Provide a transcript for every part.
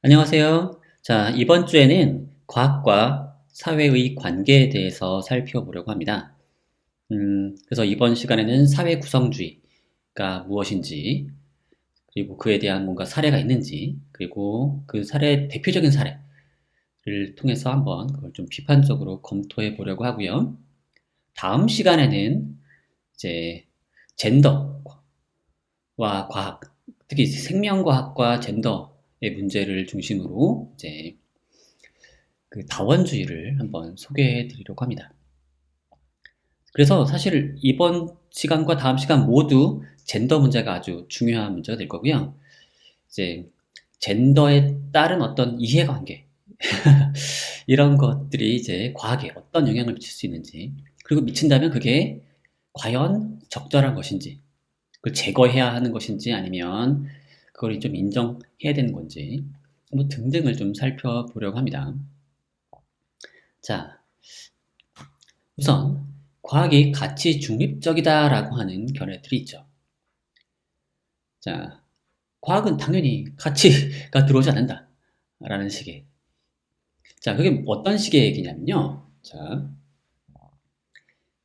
안녕하세요. 자, 이번 주에는 과학과 사회의 관계에 대해서 살펴보려고 합니다. 그래서 이번 시간에는 사회 구성주의가 무엇인지, 그리고 그에 대한 뭔가 사례가 있는지, 그리고 그 사례의 대표적인 사례를 통해서 한번 그걸 좀 비판적으로 검토해 보려고 하고요. 다음 시간에는 이제 젠더와 과학, 특히 생명과학과 젠더의 문제를 중심으로 이제 그 다원주의를 한번 소개해 드리려고 합니다. 그래서 사실 이번 시간과 다음 시간 모두 젠더 문제가 아주 중요한 문제가 될 거고요. 이제 젠더에 따른 어떤 이해관계 이런 것들이 이제 과학에 어떤 영향을 미칠 수 있는지, 그리고 미친다면 그게 과연 적절한 것인지, 그걸 제거해야 하는 것인지, 아니면 그걸 좀 인정해야 되는 건지, 뭐 등등을 좀 살펴보려고 합니다. 자, 우선 과학이 가치 중립적이다라고 하는 견해들이 있죠. 자, 과학은 당연히 가치가 들어오지 않는다라는 식의. 자, 그게 어떤 식의 얘기냐면요. 자,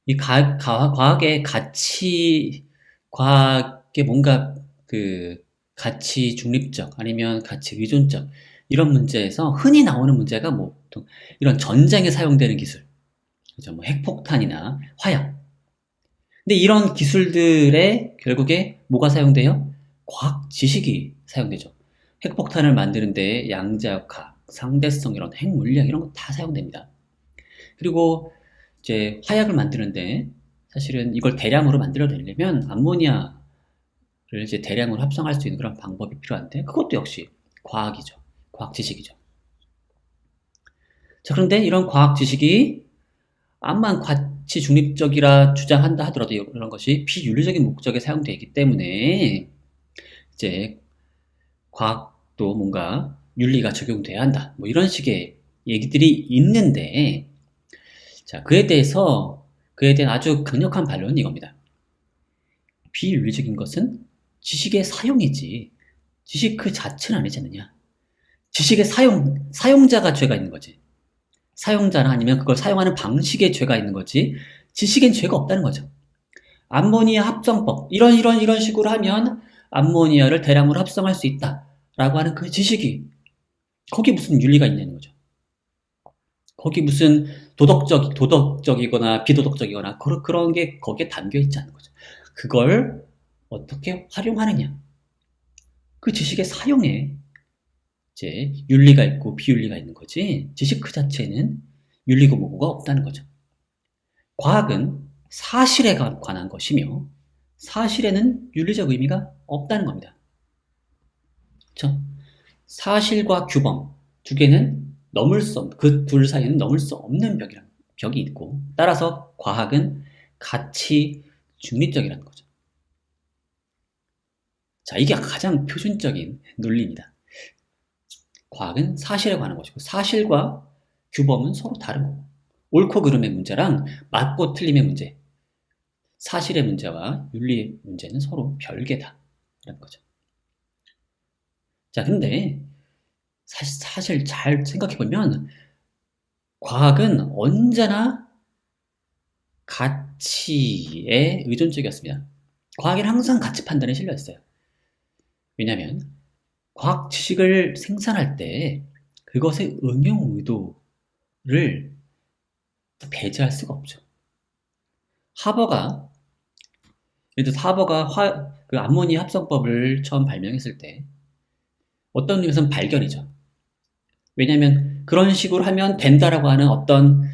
이 과학의 가치, 과학의 뭔가 그 가치 중립적 아니면 가치 의존적 이런 문제에서 흔히 나오는 문제가 뭐 보통 이런 전쟁에 사용되는 기술, 그죠? 뭐 핵폭탄이나 화약. 근데 이런 기술들에 결국에 뭐가 사용돼요? 과학 지식이 사용되죠. 핵폭탄을 만드는데 양자역학, 상대성 이런 핵물리학 이런 거 다 사용됩니다. 그리고 이제 화약을 만드는데 사실은 이걸 대량으로 만들어내려면 암모니아를 이제 대량으로 합성할 수 있는 그런 방법이 필요한데 그것도 역시 과학이죠. 과학 지식이죠. 자, 그런데 이런 과학 지식이 암만 가치 중립적이라 주장한다 하더라도 이런 것이 비윤리적인 목적에 사용되기 때문에 이제 과학도 뭔가 윤리가 적용돼야 한다. 뭐 이런 식의 얘기들이 있는데, 자, 그에 대한 아주 강력한 반론이 이겁니다. 비윤리적인 것은 지식의 사용이지, 지식 그 자체는 아니지 않느냐. 지식의 사용자가 죄가 있는 거지. 사용자나 아니면 그걸 사용하는 방식에 죄가 있는 거지, 지식엔 죄가 없다는 거죠. 암모니아 합성법, 이런 식으로 하면 암모니아를 대량으로 합성할 수 있다라고 하는 그 지식이, 거기 무슨 윤리가 있냐는 거죠. 거기 무슨 도덕적이거나 비도덕적이거나 그런 게 거기에 담겨 있지 않은 거죠. 그걸 어떻게 활용하느냐. 그 지식의 사용에 이제 윤리가 있고 비윤리가 있는 거지, 지식 그 자체는 윤리고 뭐고가 없다는 거죠. 과학은 사실에 관한 것이며 사실에는 윤리적 의미가 없다는 겁니다. 그렇죠? 사실과 규범 두 개는 그 둘 사이에는 넘을 수 없는 벽이 있고, 따라서 과학은 가치 중립적이라는 거죠. 자, 이게 가장 표준적인 논리입니다. 과학은 사실에 관한 것이고 사실과 규범은 서로 다른 거고, 옳고 그름의 문제랑 맞고 틀림의 문제, 사실의 문제와 윤리의 문제는 서로 별개다라는 거죠. 자, 근데 사실 잘 생각해보면 과학은 언제나 가치에 의존적이었습니다. 과학에는 항상 가치 판단에 실려 있어요. 왜냐하면 과학 지식을 생산할 때 그것의 응용 의도를 배제할 수가 없죠. 하버가 예를 들어서 하버가 그 암모니아 합성법을 처음 발명했을 때 어떤 의미에서는 발견이죠. 왜냐하면 그런 식으로 하면 된다라고 하는 어떤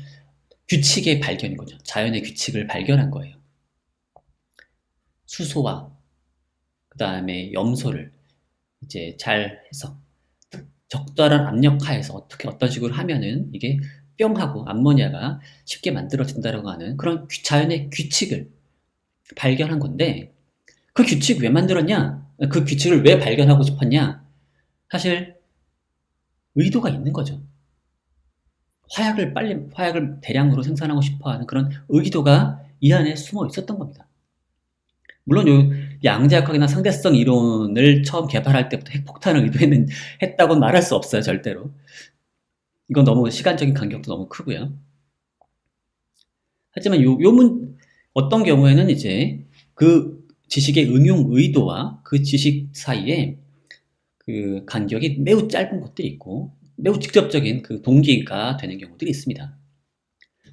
규칙의 발견인 거죠. 자연의 규칙을 발견한 거예요. 수소와 그 다음에 염소를 이제 잘 해서 적절한 압력 하에서 어떤 식으로 하면은 이게 뿅 하고 암모니아가 쉽게 만들어진다라고 하는 그런 자연의 규칙을 발견한 건데, 그 규칙 왜 만들었냐? 그 규칙을 왜 발견하고 싶었냐? 사실 의도가 있는 거죠. 화약을 대량으로 생산하고 싶어 하는 그런 의도가 이 안에 숨어 있었던 겁니다. 물론 양자역학이나 상대성 이론을 처음 개발할 때부터 핵폭탄을 했다고 말할 수 없어요, 절대로. 이건 너무 시간적인 간격도 너무 크고요. 하지만 어떤 경우에는 이제 그 지식의 응용 의도와 그 지식 사이에 그 간격이 매우 짧은 것들이 있고 매우 직접적인 그 동기가 되는 경우들이 있습니다.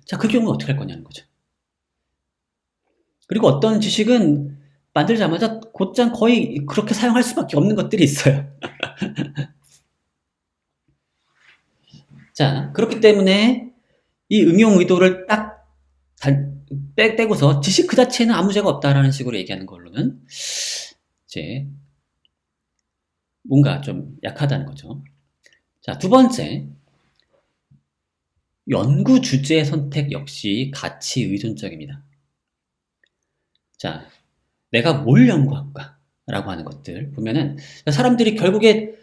자, 그 경우는 어떻게 할 거냐는 거죠. 그리고 어떤 지식은 만들자마자 곧장 거의 그렇게 사용할 수밖에 없는 것들이 있어요. 자, 그렇기 때문에 이 응용 의도를 딱 떼고서 지식 그 자체는 아무 죄가 없다라는 식으로 얘기하는 걸로는 이제 뭔가 좀 약하다는 거죠. 자, 두 번째, 연구 주제 선택 역시 가치 의존적입니다. 자, 내가 뭘 연구할까? 라고 하는 것들 보면은 사람들이 결국에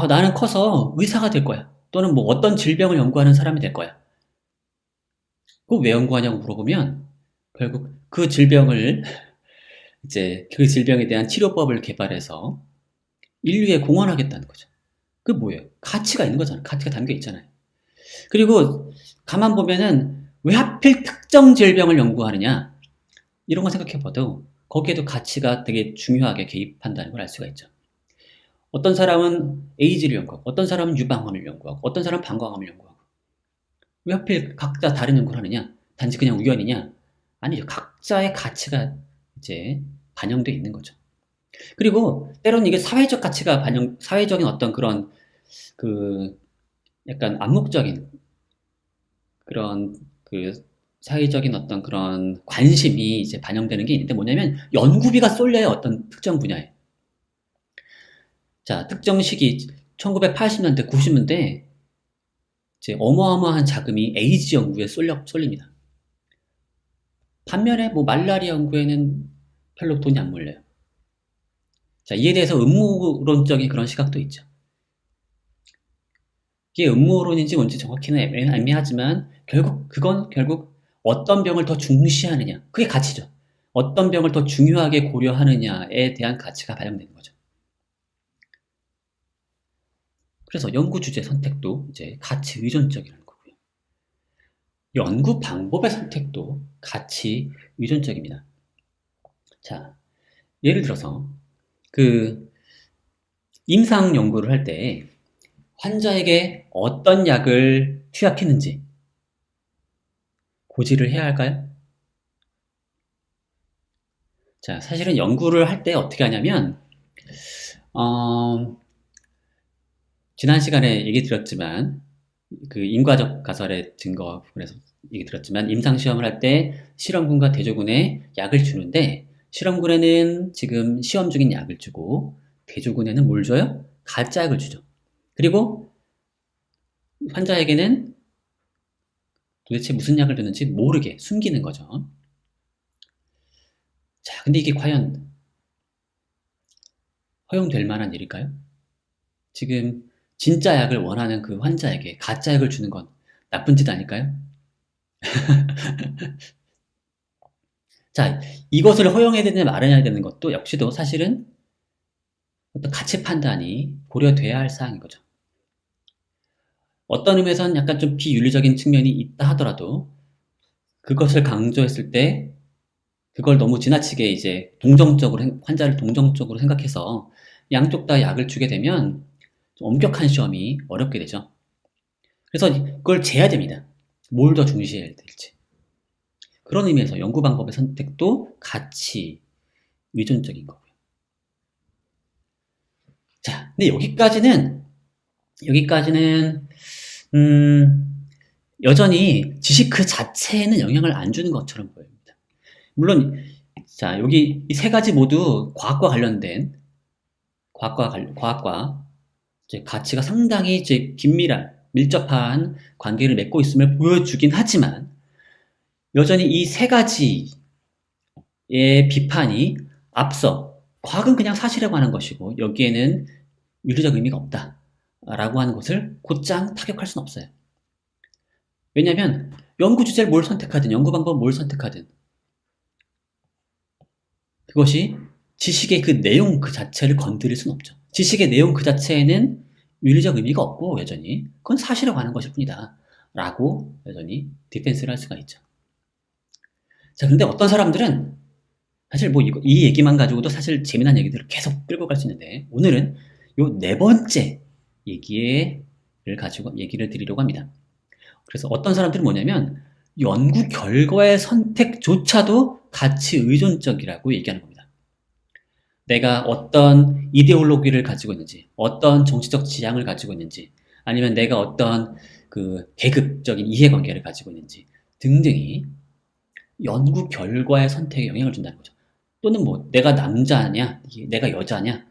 나는 커서 의사가 될 거야. 또는 뭐 어떤 질병을 연구하는 사람이 될 거야. 그거 왜 연구하냐고 물어보면 결국 그 질병을 이제 그 질병에 대한 치료법을 개발해서 인류에 공헌하겠다는 거죠. 그게 뭐예요? 가치가 있는 거잖아요. 가치가 담겨 있잖아요. 그리고 가만 보면은 왜 하필 특정 질병을 연구하느냐? 이런 거 생각해 봐도 거기에도 가치가 되게 중요하게 개입한다는 걸 알 수가 있죠. 어떤 사람은 에이즈를 연구하고 어떤 사람은 유방암을 연구하고 어떤 사람은 방광암을 연구하고 왜 하필 각자 다른 연구를 하느냐? 단지 그냥 우연이냐? 아니죠. 각자의 가치가 이제 반영되어 있는 거죠. 그리고 때로는 이게 사회적 가치가 사회적인 어떤 그런 그 약간 암묵적인 그런 그 사회적인 어떤 그런 관심이 이제 반영되는 게 있는데 뭐냐면 연구비가 쏠려요. 어떤 특정 분야에. 자, 특정 시기 1980년대, 90년대 이제 어마어마한 자금이 에이즈 연구에 쏠립니다. 반면에 뭐 말라리아 연구에는 별로 돈이 안 몰려요. 자, 이에 대해서 음모론적인 그런 시각도 있죠. 이게 음모론인지 뭔지 정확히는 애매하지만 그건 결국 어떤 병을 더 중시하느냐. 그게 가치죠. 어떤 병을 더 중요하게 고려하느냐에 대한 가치가 반영되는 거죠. 그래서 연구 주제 선택도 이제 가치 의존적이라는 거고요. 연구 방법의 선택도 가치 의존적입니다. 자, 예를 들어서 그 임상 연구를 할 때 환자에게 어떤 약을 투약했는지 고지를 해야 할까요? 자, 사실은 연구를 할 때 어떻게 하냐면 지난 시간에 얘기 드렸지만 그 인과적 가설의 증거 부분에서 얘기 드렸지만 임상시험을 할 때 실험군과 대조군에 약을 주는데 실험군에는 지금 시험 중인 약을 주고 대조군에는 뭘 줘요? 가짜 약을 주죠. 그리고 환자에게는 도대체 무슨 약을 줬는지 모르게 숨기는 거죠. 자, 근데 이게 과연 허용될 만한 일일까요? 지금 진짜 약을 원하는 그 환자에게 가짜 약을 주는 건 나쁜 짓 아닐까요? 자, 이것을 허용해야 되느냐 말아야 되는 것도 역시도 사실은 어떤 가치 판단이 고려돼야 할 사항인 거죠. 어떤 의미에서는 약간 좀 비윤리적인 측면이 있다 하더라도 그것을 강조했을 때 그걸 너무 지나치게 이제 환자를 동정적으로 생각해서 양쪽 다 약을 주게 되면 좀 엄격한 시험이 어렵게 되죠. 그래서 그걸 재야 됩니다. 뭘 더 중시해야 될지. 그런 의미에서 연구 방법의 선택도 가치 의존적인 거고요. 자, 근데 여기까지는 여전히 지식 그 자체에는 영향을 안 주는 것처럼 보입니다. 물론 자, 여기 이 세 가지 모두 과학과 관련된 과학과 이제 가치가 상당히 이제 밀접한 관계를 맺고 있음을 보여주긴 하지만 여전히 이 세 가지의 비판이 앞서 과학은 그냥 사실에 관한 것이고 여기에는 윤리적 의미가 없다라고 하는 것을 곧장 타격할 수는 없어요. 왜냐하면 연구 주제를 뭘 선택하든 연구 방법을 뭘 선택하든 그것이 지식의 그 내용 그 자체를 건드릴 수는 없죠. 지식의 내용 그 자체에는 윤리적 의미가 없고 여전히 그건 사실에 관한 것일 뿐이다 라고 여전히 디펜스를 할 수가 있죠. 자, 근데 어떤 사람들은 사실 뭐 이 얘기만 가지고도 사실 재미난 얘기들을 계속 끌고 갈 수 있는데 오늘은 요 네 번째 얘기를 가지고 얘기를 드리려고 합니다. 그래서 어떤 사람들은 뭐냐면 연구 결과의 선택조차도 가치 의존적이라고 얘기하는 겁니다. 내가 어떤 이데올로기를 가지고 있는지, 어떤 정치적 지향을 가지고 있는지, 아니면 내가 어떤 그 계급적인 이해관계를 가지고 있는지 등등이 연구 결과의 선택에 영향을 준다는 거죠. 또는 뭐 내가 남자냐, 내가 여자냐,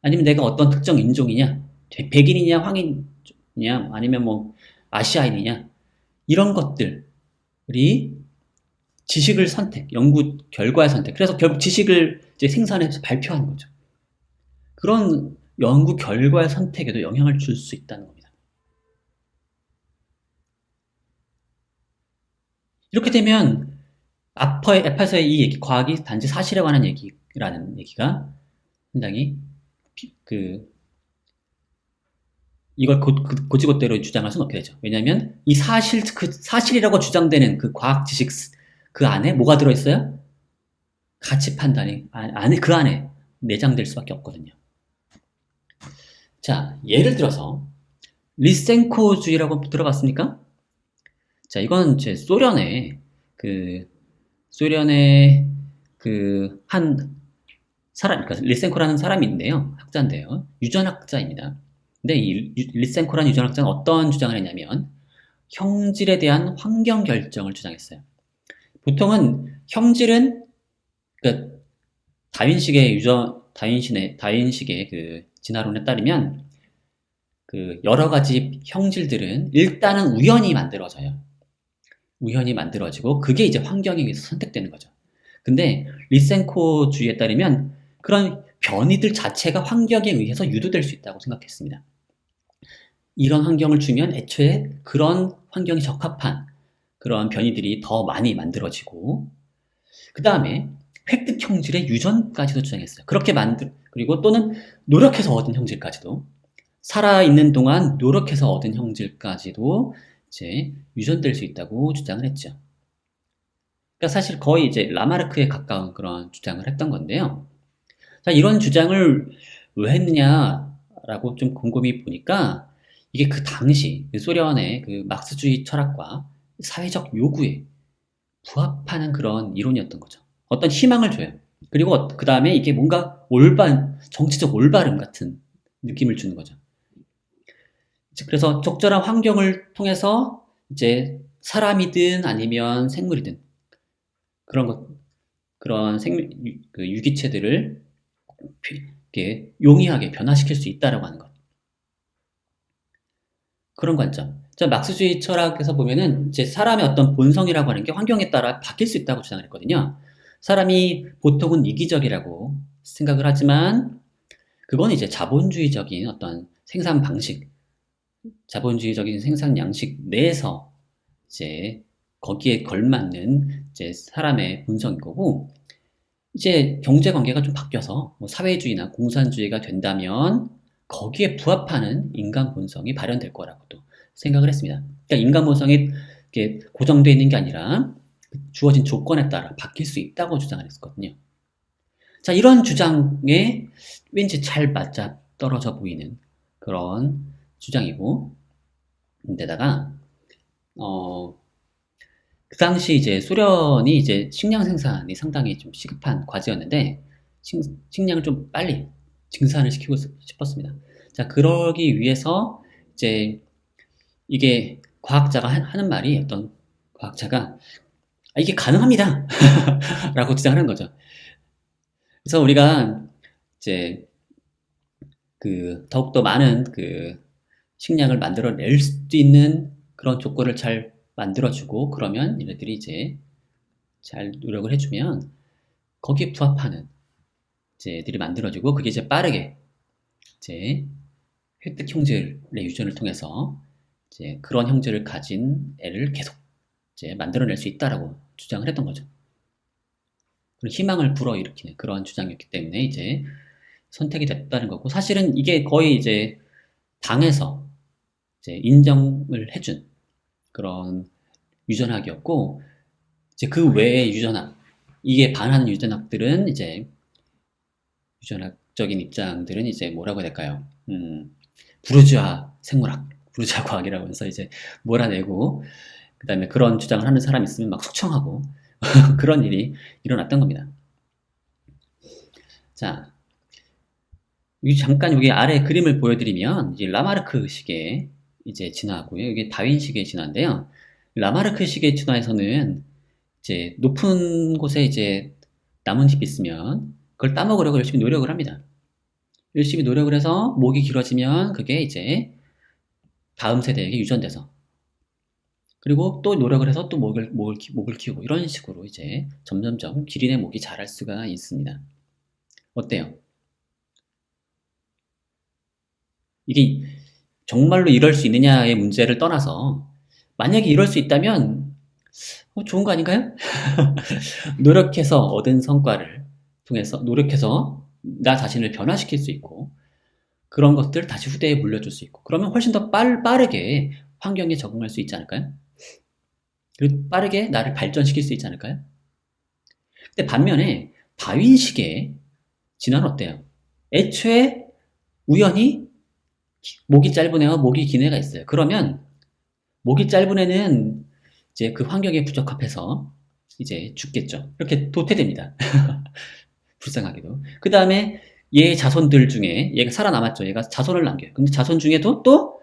아니면 내가 어떤 특정 인종이냐, 백인이냐, 황인이냐, 아니면 뭐 아시아인이냐 이런 것들이 지식을 선택, 연구 결과의 선택. 그래서 결국 지식을 이제 생산해서 발표하는 거죠. 그런 연구 결과의 선택에도 영향을 줄 수 있다는 겁니다. 이렇게 되면 앞에서의 이 얘기, 과학이 단지 사실에 관한 얘기라는 얘기가 상당히 이걸 고지고대로 주장할 수는 없게 되죠. 왜냐하면 이 사실이라고 주장되는 그 과학 지식 그 안에 뭐가 들어있어요? 가치 판단이 그 안에 내장될 수밖에 없거든요. 자, 예를 들어서 리센코주의라고 들어봤습니까? 자, 이건 제 소련의 한 사람, 그러니까 리센코라는 사람인데요, 학자인데요, 유전학자입니다. 근데 이 리센코라는 유전학자는 어떤 주장을 했냐면 형질에 대한 환경 결정을 주장했어요. 보통은 형질은 그러니까 다윈식의 그 진화론에 따르면 그 여러 가지 형질들은 일단은 우연히 만들어져요. 우연히 만들어지고 그게 이제 환경에 의해서 선택되는 거죠. 근데 리센코주의에 따르면 그런 변이들 자체가 환경에 의해서 유도될 수 있다고 생각했습니다. 이런 환경을 주면 애초에 그런 환경에 적합한 그런 변이들이 더 많이 만들어지고 그 다음에 획득 형질의 유전까지도 주장했어요. 그리고 또는 노력해서 얻은 형질까지도 살아있는 동안 노력해서 얻은 형질까지도 이제 유전될 수 있다고 주장을 했죠. 그러니까 사실 거의 이제 라마르크에 가까운 그런 주장을 했던 건데요. 자, 이런 주장을 왜 했느냐라고 좀 곰곰이 보니까 이게 그 당시 소련의 그 막스주의 철학과 사회적 요구에 부합하는 그런 이론이었던 거죠. 어떤 희망을 줘요. 그리고 그 다음에 이게 뭔가 정치적 올바름 같은 느낌을 주는 거죠. 그래서 적절한 환경을 통해서 이제 사람이든 아니면 생물이든 그런 유기체들을 이렇게 용이하게 변화시킬 수 있다라고 하는 것. 그런 관점. 자, 막스주의 철학에서 보면은 이제 사람의 어떤 본성이라고 하는 게 환경에 따라 바뀔 수 있다고 주장을 했거든요. 사람이 보통은 이기적이라고 생각을 하지만 그건 이제 자본주의적인 어떤 생산 방식, 자본주의적인 생산 양식 내에서 이제 거기에 걸맞는 이제 사람의 본성인 거고 이제 경제 관계가 좀 바뀌어서 뭐 사회주의나 공산주의가 된다면 거기에 부합하는 인간 본성이 발현될 거라고 또 생각을 했습니다. 그러니까 인간 본성이 이렇게 고정되어 있는 게 아니라 주어진 조건에 따라 바뀔 수 있다고 주장을 했었거든요. 자, 이런 주장에 왠지 잘 맞아 떨어져 보이는 그런 주장이고, 데다가 그 당시 이제 소련이 이제 식량 생산이 상당히 좀 시급한 과제였는데 식량을 좀 빨리 증산을 시키고 싶었습니다. 자, 그러기 위해서 이제 이게 과학자가 하는 말이 어떤 과학자가 이게 가능합니다. 라고 주장하는 거죠. 그래서 우리가 이제 더욱더 많은 식량을 만들어낼 수 있는 그런 조건을 잘 만들어주고 그러면 얘네들이 이제 잘 노력을 해주면 거기에 부합하는 이제 애들이 만들어지고 그게 이제 빠르게 이제 획득 형질의 유전을 통해서 이제 그런 형질을 가진 애를 계속 이제 만들어낼 수 있다라고 주장을 했던 거죠. 그런 희망을 불어일으키는 그런 주장이었기 때문에 이제 선택이 됐다는 거고, 사실은 이게 거의 이제 당에서 이제 인정을 해준 그런 유전학이었고, 이제 그 외의 유전학, 이게 반하는 유전학들은 이제 유전학적인 입장들은 이제 뭐라고 해야 될까요? 부르주아 생물학, 부르주아 과학이라고 해서 이제 몰아내고, 그 다음에 그런 주장을 하는 사람이 있으면 막 숙청하고 그런 일이 일어났던 겁니다. 자, 잠깐 여기 아래 그림을 보여드리면 이제 라마르크식의 이제 진화고요. 이게 다윈식의 진화인데요. 라마르크식의 진화에서는 이제 높은 곳에 이제 나뭇잎이 있으면 그걸 따먹으려고 열심히 노력을 합니다. 열심히 노력을 해서 목이 길어지면 그게 이제 다음 세대에게 유전돼서, 그리고 또 노력을 해서 또 목을 키우고 이런 식으로 이제 점점점 기린의 목이 자랄 수가 있습니다. 어때요? 이게 정말로 이럴 수 있느냐의 문제를 떠나서 만약에 이럴 수 있다면 좋은 거 아닌가요? 노력해서 얻은 성과를 통해서 노력해서 나 자신을 변화시킬 수 있고 그런 것들 다시 후대에 물려줄 수 있고 그러면 훨씬 더 빠르게 환경에 적응할 수 있지 않을까요? 그리고 빠르게 나를 발전시킬 수 있지 않을까요? 근데 반면에 다윈식의 진화는 어때요? 애초에 우연히 목이 짧은 애와 목이 긴 애가 있어요. 그러면 목이 짧은 애는 이제 그 환경에 부적합해서 이제 죽겠죠. 이렇게 도태됩니다. 불쌍하게도. 그 다음에 얘 자손들 중에 얘가 살아남았죠. 얘가 자손을 남겨요. 근데 자손 중에도 또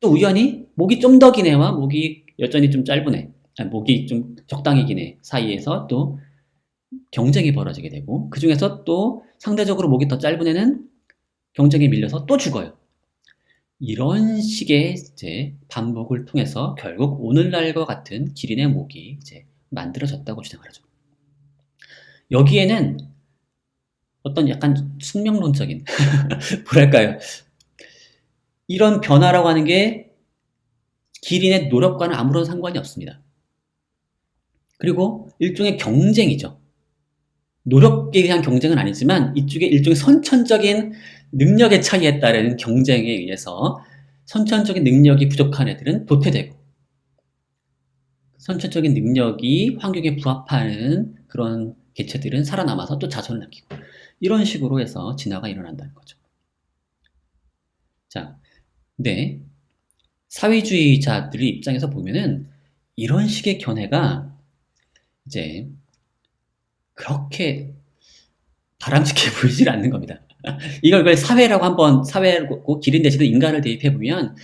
우연히 목이 좀 더 긴 애와 목이 여전히 좀 짧은 애, 아니, 목이 좀 적당히 긴 애 사이에서 또 경쟁이 벌어지게 되고 그 중에서 또 상대적으로 목이 더 짧은 애는 경쟁에 밀려서 또 죽어요. 이런 식의 이제 반복을 통해서 결국 오늘날과 같은 기린의 목이 이제 만들어졌다고 주장을 하죠. 여기에는 어떤 약간 숙명론적인 뭐랄까요? 이런 변화라고 하는 게 기린의 노력과는 아무런 상관이 없습니다. 그리고 일종의 경쟁이죠. 노력에 대한 경쟁은 아니지만 이쪽에 일종의 선천적인 능력의 차이에 따른 경쟁에 의해서 선천적인 능력이 부족한 애들은 도태되고 선천적인 능력이 환경에 부합하는 그런 개체들은 살아남아서 또 자손을 남기고 이런 식으로 해서 진화가 일어난다는 거죠. 자, 근데 사회주의자들의 입장에서 보면은 이런 식의 견해가 이제 그렇게 바람직해 보이질 않는 겁니다. 이걸 사회라고 한번 사회고 기린 대신에 인간을 대입해 보면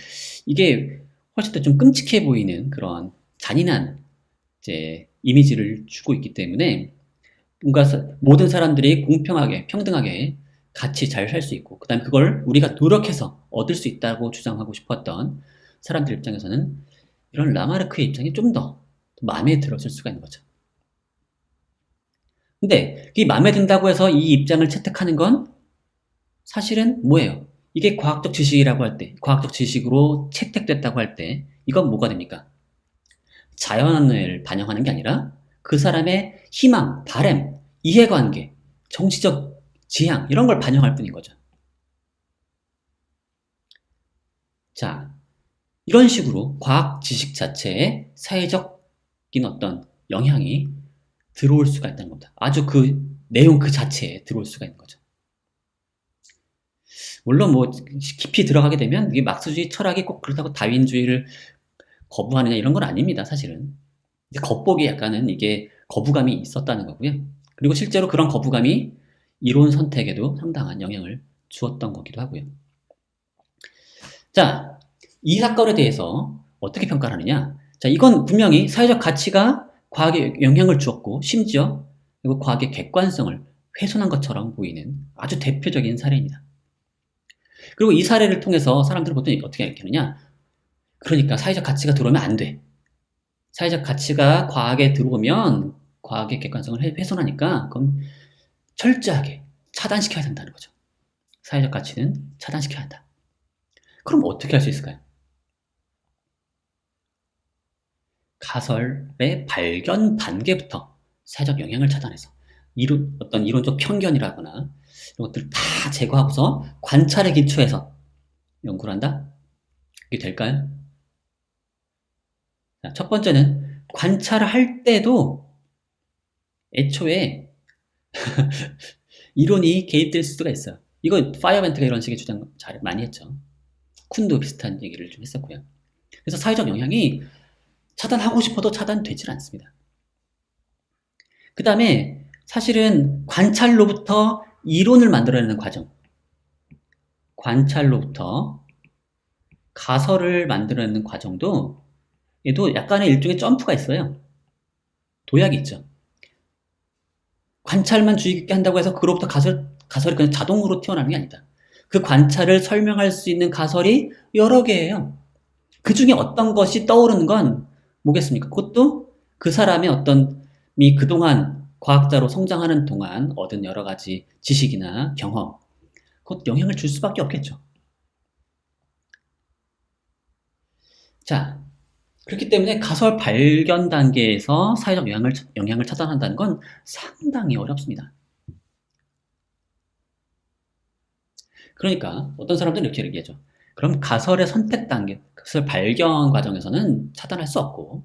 이게 훨씬 더 좀 끔찍해 보이는 그런 잔인한 이제 이미지를 주고 있기 때문에 뭔가 모든 사람들이 공평하게 평등하게 같이 잘 살 수 있고 그다음에 그걸 우리가 노력해서 얻을 수 있다고 주장하고 싶었던 사람들 입장에서는 이런 라마르크의 입장이 좀 더 마음에 들었을 수가 있는 거죠. 근데 이 마음에 든다고 해서 이 입장을 채택하는 건 사실은 뭐예요? 이게 과학적 지식이라고 할 때, 과학적 지식으로 채택됐다고 할 때, 이건 뭐가 됩니까? 자연을 반영하는 게 아니라 그 사람의 희망, 바램, 이해관계, 정치적 지향, 이런 걸 반영할 뿐인 거죠. 자, 이런 식으로 과학 지식 자체에 사회적인 어떤 영향이 들어올 수가 있다는 겁니다. 아주 그 내용 그 자체에 들어올 수가 있는 거죠. 물론 뭐 깊이 들어가게 되면 이게 막스주의 철학이 꼭 그렇다고 다윈주의를 거부하느냐 이런 건 아닙니다. 사실은 겉보기 약간은 이게 거부감이 있었다는 거고요. 그리고 실제로 그런 거부감이 이론 선택에도 상당한 영향을 주었던 거기도 하고요. 자, 이 사건에 대해서 어떻게 평가를 하느냐? 자, 이건 분명히 사회적 가치가 과학에 영향을 주었고 심지어 그리고 과학의 객관성을 훼손한 것처럼 보이는 아주 대표적인 사례입니다. 그리고 이 사례를 통해서 사람들은 보통 어떻게 생각하느냐? 그러니까 사회적 가치가 들어오면 안 돼. 사회적 가치가 과학에 들어오면 과학의 객관성을 훼손하니까 그럼 철저하게 차단시켜야 된다는 거죠. 사회적 가치는 차단시켜야 한다. 그럼 어떻게 할 수 있을까요? 가설의 발견 단계부터 사회적 영향을 차단해서 어떤 이론적 편견이라거나 이런 것들을 다 제거하고서 관찰에 기초해서 연구를 한다? 이게 될까요? 자, 첫 번째는 관찰을 할 때도 애초에 이론이 개입될 수가 있어요. 이거 파이어벤트가 이런 식의 주장 잘 많이 했죠. 쿤도 비슷한 얘기를 좀 했었고요. 그래서 사회적 영향이 차단하고 싶어도 차단되질 않습니다. 그 다음에 사실은 관찰로부터 이론을 만들어내는 과정, 관찰로부터 가설을 만들어내는 과정도 얘도 약간의 일종의 점프가 있어요. 도약이 있죠. 관찰만 주의 깊게 한다고 해서 그로부터 가설이 그냥 자동으로 튀어나오는 게 아니다. 그 관찰을 설명할 수 있는 가설이 여러 개예요. 그 중에 어떤 것이 떠오르는 건 뭐겠습니까? 그것도 그 사람의 그동안 과학자로 성장하는 동안 얻은 여러 가지 지식이나 경험, 그것 영향을 줄 수밖에 없겠죠. 자, 그렇기 때문에 가설 발견 단계에서 사회적 영향을 차단한다는 건 상당히 어렵습니다. 그러니까 어떤 사람들은 이렇게 얘기하죠. 그럼 가설의 선택 단계, 가설 발견 과정에서는 차단할 수 없고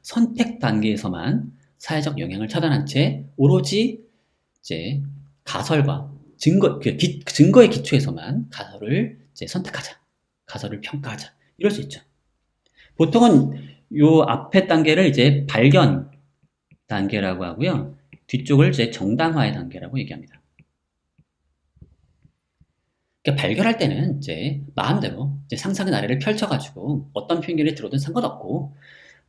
선택 단계에서만 사회적 영향을 차단한 채 오로지 이제 가설과 증거의 기초에서만 가설을 이제 선택하자, 가설을 평가하자 이럴 수 있죠. 보통은 요 앞에 단계를 이제 발견 단계라고 하고요. 뒤쪽을 이제 정당화의 단계라고 얘기합니다. 그러니까 발견할 때는 이제 마음대로 이제 상상의 나래를 펼쳐가지고 어떤 편견이 들어도 상관없고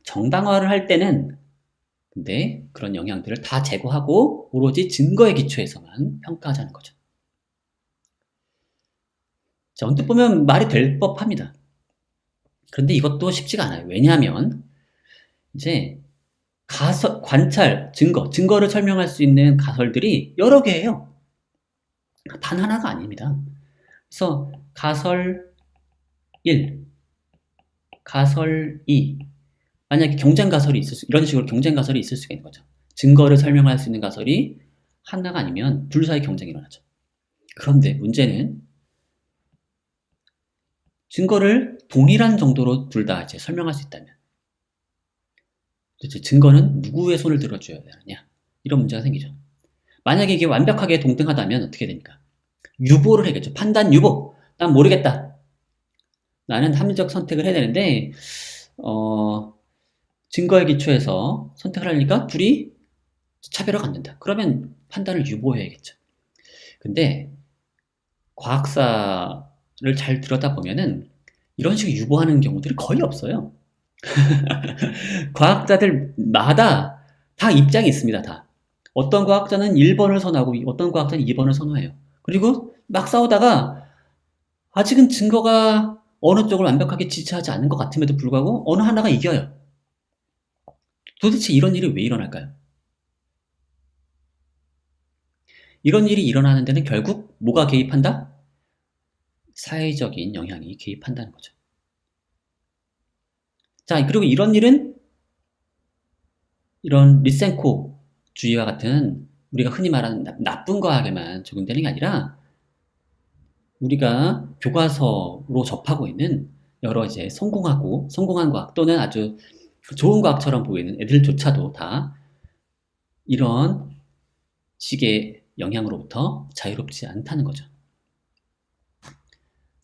정당화를 할 때는 근데 그런 영향들을 다 제거하고 오로지 증거의 기초에서만 평가하자는 거죠. 자, 언뜻 보면 말이 될 법합니다. 그런데 이것도 쉽지가 않아요. 왜냐하면 이제 관찰, 증거를 설명할 수 있는 가설들이 여러 개예요. 단 하나가 아닙니다. 그래서 가설 1, 가설 2, 만약에 이런 식으로 경쟁 가설이 있을 수가 있는 거죠. 증거를 설명할 수 있는 가설이 하나가 아니면 둘 사이 경쟁이 일어나죠. 그런데 문제는 증거를 동일한 정도로 둘 다 이제 설명할 수 있다면 도대체 증거는 누구의 손을 들어줘야 되느냐 이런 문제가 생기죠. 만약에 이게 완벽하게 동등하다면 어떻게 됩니까? 유보를 해야겠죠. 판단 유보. 난 모르겠다. 나는 합리적 선택을 해야 되는데 증거에 기초해서 선택을 하려니까 둘이 차별화가 안 된다. 그러면 판단을 유보해야겠죠. 근데 과학사를 잘 들여다보면은 이런 식으로 유보하는 경우들이 거의 없어요. 과학자들마다 다 입장이 있습니다. 다. 어떤 과학자는 1번을 선호하고 어떤 과학자는 2번을 선호해요. 그리고 막 싸우다가 아직은 증거가 어느 쪽을 완벽하게 지지하지 않는 것 같음에도 불구하고 어느 하나가 이겨요. 도대체 이런 일이 왜 일어날까요? 이런 일이 일어나는 데는 결국 뭐가 개입한다? 사회적인 영향이 개입한다는 거죠. 자, 그리고 이런 일은 이런 리센코 주의와 같은 우리가 흔히 말하는 나쁜 과학에만 적용되는 게 아니라 우리가 교과서로 접하고 있는 여러 이제 성공한 과학 또는 아주 좋은 과학처럼 보이는 애들조차도 다 이런 식의 영향으로부터 자유롭지 않다는 거죠.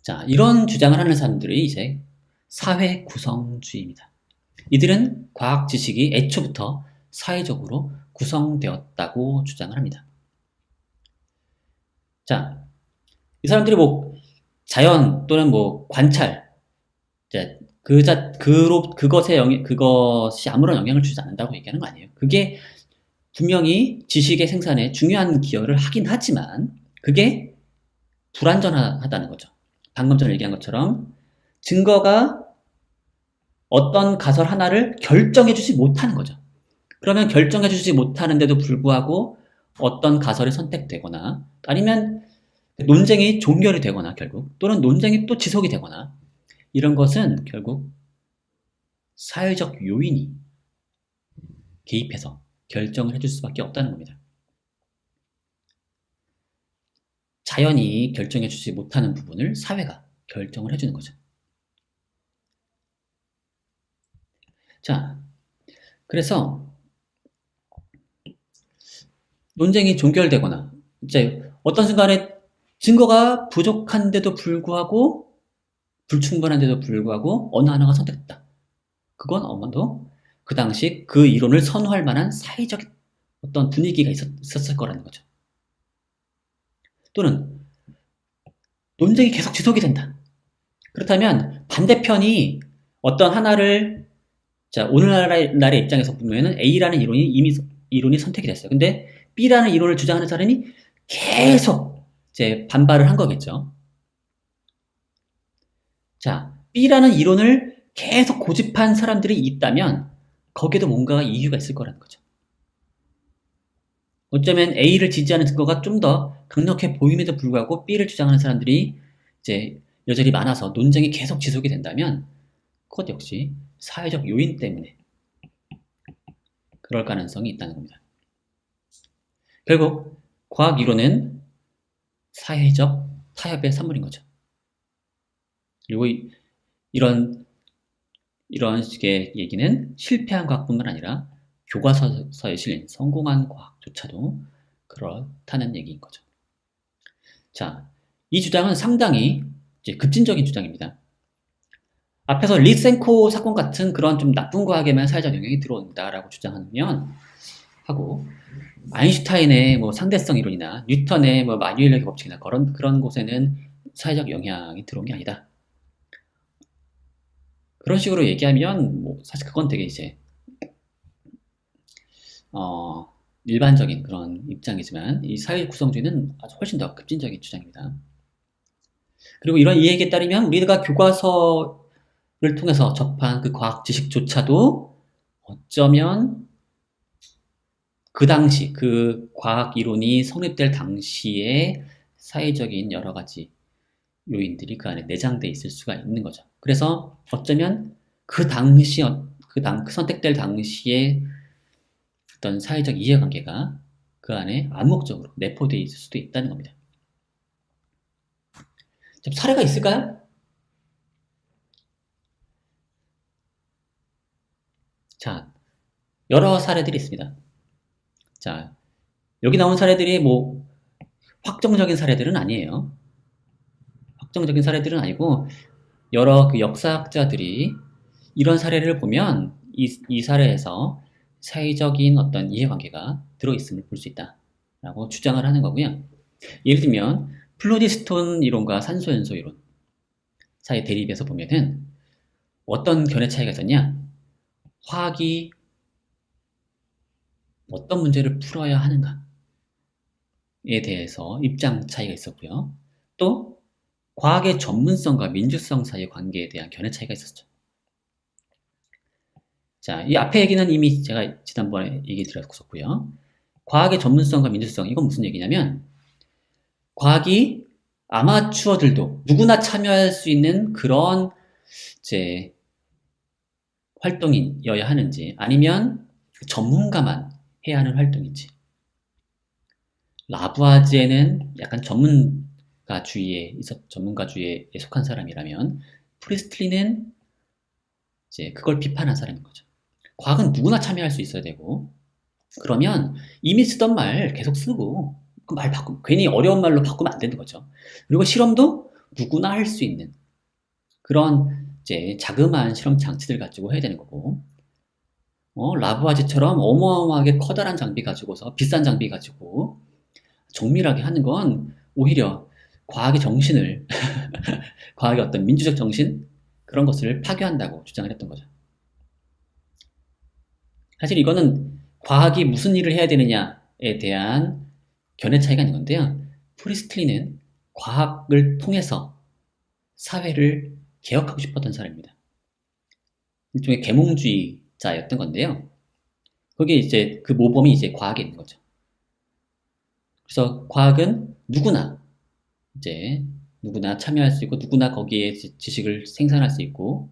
자, 이런 주장을 하는 사람들이 이제 사회 구성주의입니다. 이들은 과학 지식이 애초부터 사회적으로 구성되었다고 주장을 합니다. 자, 이 사람들이 뭐 자연 또는 뭐 관찰, 이제 그것이 아무런 영향을 주지 않는다고 얘기하는 거 아니에요. 그게 분명히 지식의 생산에 중요한 기여를 하긴 하지만 그게 불완전하다는 거죠. 방금 전에 얘기한 것처럼 증거가 어떤 가설 하나를 결정해주지 못하는 거죠. 그러면 결정해주지 못하는데도 불구하고 어떤 가설이 선택되거나 아니면 논쟁이 종결이 되거나 결국 또는 논쟁이 또 지속이 되거나 이런 것은 결국 사회적 요인이 개입해서 결정을 해줄 수밖에 없다는 겁니다. 자연이 결정해 주지 못하는 부분을 사회가 결정을 해주는 거죠. 자, 그래서 논쟁이 종결되거나 이제 어떤 순간에 증거가 부족한데도 불구하고 불충분한데도 불구하고 어느 하나가 선택됐다. 그건 아마도 그 당시 그 이론을 선호할 만한 사회적 어떤 분위기가 있었을 거라는 거죠. 또는 논쟁이 계속 지속이 된다. 그렇다면 반대편이 어떤 하나를 자 오늘날의 입장에서 보면은 A라는 이론이 이미 이론이 선택이 됐어요. 근데 B라는 이론을 주장하는 사람이 계속 이제 반발을 한 거겠죠. 자, B라는 이론을 계속 고집한 사람들이 있다면 거기에도 뭔가 이유가 있을 거라는 거죠. 어쩌면 A를 지지하는 증거가 좀 더 강력해 보임에도 불구하고 B를 주장하는 사람들이 이제 여전히 많아서 논쟁이 계속 지속이 된다면 그것 역시 사회적 요인 때문에 그럴 가능성이 있다는 겁니다. 결국 과학 이론은 사회적 타협의 산물인 거죠. 그리고 이런 식의 얘기는 실패한 과학뿐만 아니라 교과서에 실린 성공한 과학조차도 그렇다는 얘기인 거죠. 자, 이 주장은 상당히 이제 급진적인 주장입니다. 앞에서 리센코 사건 같은 그런 좀 나쁜 과학에만 사회적 영향이 들어온다라고 주장하면 하고 아인슈타인의 뭐 상대성 이론이나 뉴턴의 뭐 마뉴엘력의 법칙이나 그런 곳에는 사회적 영향이 들어온 게 아니다. 그런 식으로 얘기하면 뭐 사실 그건 되게 이제 일반적인 그런 입장이지만 이 사회 구성주의는 아주 훨씬 더 급진적인 주장입니다. 그리고 이런 이해에 따르면 우리가 교과서를 통해서 접한 그 과학 지식조차도 어쩌면 그 당시 그 과학 이론이 성립될 당시에 사회적인 여러 가지 요인들이 그 안에 내장돼 있을 수가 있는 거죠. 그래서 어쩌면 그 당시 그 선택될 당시에 어떤 사회적 이해관계가 그 안에 암묵적으로 내포되어 있을 수도 있다는 겁니다. 사례가 있을까요? 자, 여러 사례들이 있습니다. 자, 여기 나온 사례들이 뭐 확정적인 사례들은 아니에요. 확정적인 사례들은 아니고 여러 그 역사학자들이 이런 사례를 보면 이 사례에서 사회적인 어떤 이해관계가 들어있음을 볼 수 있다라고 주장을 하는 거고요. 예를 들면 플로디스톤 이론과 산소연소 이론 사이 대립에서 보면은 어떤 견해 차이가 있었냐? 화학이 어떤 문제를 풀어야 하는가에 대해서 입장 차이가 있었고요. 또 과학의 전문성과 민주성 사이의 관계에 대한 견해 차이가 있었죠. 자, 이 앞에 얘기는 이미 제가 지난번에 얘기 드렸었고요. 과학의 전문성과 민주성, 이건 무슨 얘기냐면 과학이 아마추어들도 누구나 참여할 수 있는 그런 이제 활동이어야 하는지 아니면 전문가만 해야 하는 활동인지. 라부아지에는 약간 전문가주의에 속한 사람이라면 프리스틀리는 이제 그걸 비판한 사람인 거죠. 과학은 누구나 참여할 수 있어야 되고 그러면 이미 쓰던 말 계속 쓰고 그 말 괜히 어려운 말로 바꾸면 안 되는 거죠. 그리고 실험도 누구나 할 수 있는 그런 이제 자그마한 실험 장치들 가지고 해야 되는 거고 라부아지처럼 어마어마하게 커다란 장비 가지고서 비싼 장비 가지고 정밀하게 하는 건 오히려 과학의 정신을 과학의 어떤 민주적 정신 그런 것을 파괴한다고 주장을 했던 거죠. 사실 이거는 과학이 무슨 일을 해야 되느냐에 대한 견해 차이가 있는 건데요. 프리스틀리는 과학을 통해서 사회를 개혁하고 싶었던 사람입니다. 일종의 계몽주의자였던 건데요. 거기에 이제 그 모범이 이제 과학에 있는 거죠. 그래서 과학은 누구나 참여할 수 있고 누구나 거기에 지식을 생산할 수 있고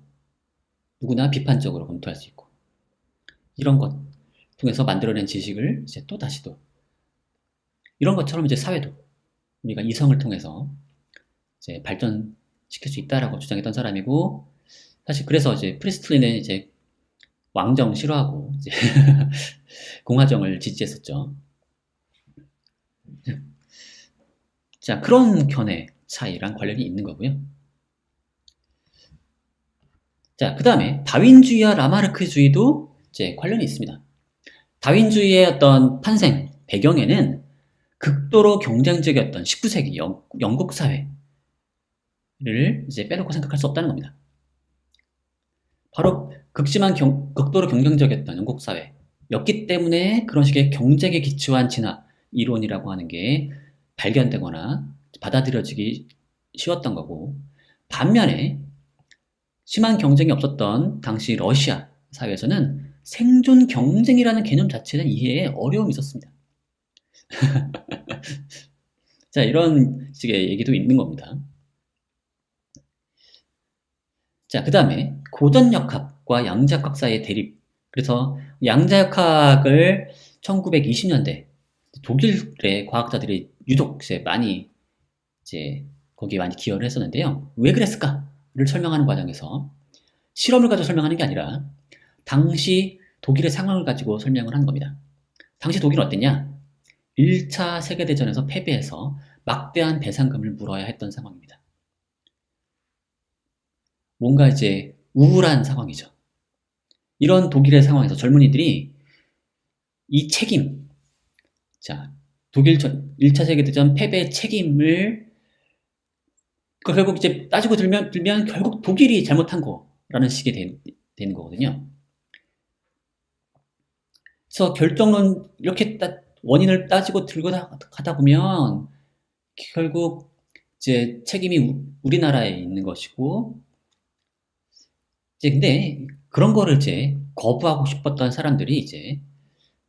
누구나 비판적으로 검토할 수 있고 이런 것 통해서 만들어낸 지식을 이제 또 다시 이런 것처럼 이제 사회도 우리가 이성을 통해서 이제 발전시킬 수 있다라고 주장했던 사람이고, 사실 그래서 이제 프리스틀리는 이제 왕정 싫어하고 이제 공화정을 지지했었죠. 자, 그런 견해 차이랑 관련이 있는 거고요. 자, 그 다음에 다윈주의와 라마르크주의도 이제 관련이 있습니다. 다윈주의의 어떤 탄생 배경에는 극도로 경쟁적이었던 19세기 영국 사회를 이제 빼놓고 생각할 수 없다는 겁니다. 바로 극도로 경쟁적이었던 영국 사회였기 때문에 그런 식의 경쟁에 기초한 진화 이론이라고 하는 게 발견되거나 받아들여지기 쉬웠던 거고, 반면에 심한 경쟁이 없었던 당시 러시아 사회에서는 생존 경쟁이라는 개념 자체는 이해에 어려움이 있었습니다. 자, 이런 식의 얘기도 있는 겁니다. 자, 그 다음에 고전역학과 양자역학 사이의 대립. 그래서 양자역학을 1920년대 독일의 과학자들이 유독 이제 많이 거기에 많이 기여를 했었는데요. 왜 그랬을까를 설명하는 과정에서 실험을 가지고 설명하는 게 아니라 당시 독일의 상황을 가지고 설명을 하는 겁니다. 당시 독일은 어땠냐? 1차 세계대전에서 패배해서 막대한 배상금을 물어야 했던 상황입니다. 뭔가 이제 우울한 상황이죠. 이런 독일의 상황에서 젊은이들이 이 책임, 자, 독일 1차 세계대전 패배의 책임을 결국 이제 따지고 들면 결국 독일이 잘못한 거라는 식이 되는 거거든요. 그래서 결정론 이렇게 원인을 따지고 들고 가다 보면 결국 이제 책임이 우리나라에 있는 것이고, 이제 근데 그런 거를 이제 거부하고 싶었던 사람들이 이제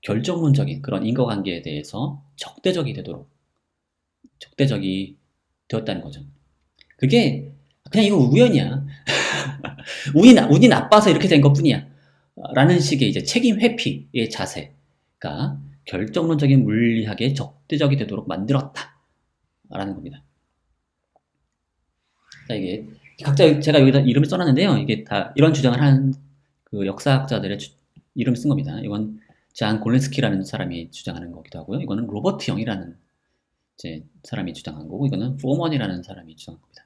결정론적인 그런 인과관계에 대해서 적대적이 되었다는 거죠. 그게 그냥 이거 우연이야. 운이 나빠서 이렇게 된 것뿐이야. 라는 식의 이제 책임 회피의 자세가 결정론적인 물리학에 적대적이 되도록 만들었다. 라는 겁니다. 자, 이게 각자 제가 여기다 이름을 써놨는데요. 이게 다 이런 주장을 하는 그 역사학자들의 이름을 쓴 겁니다. 이건 잔 골렌스키라는 사람이 주장하는 거기도 하고요. 이거는 로버트 영이라는 이제 사람이 주장한 거고, 이거는 포먼이라는 사람이 주장한 겁니다.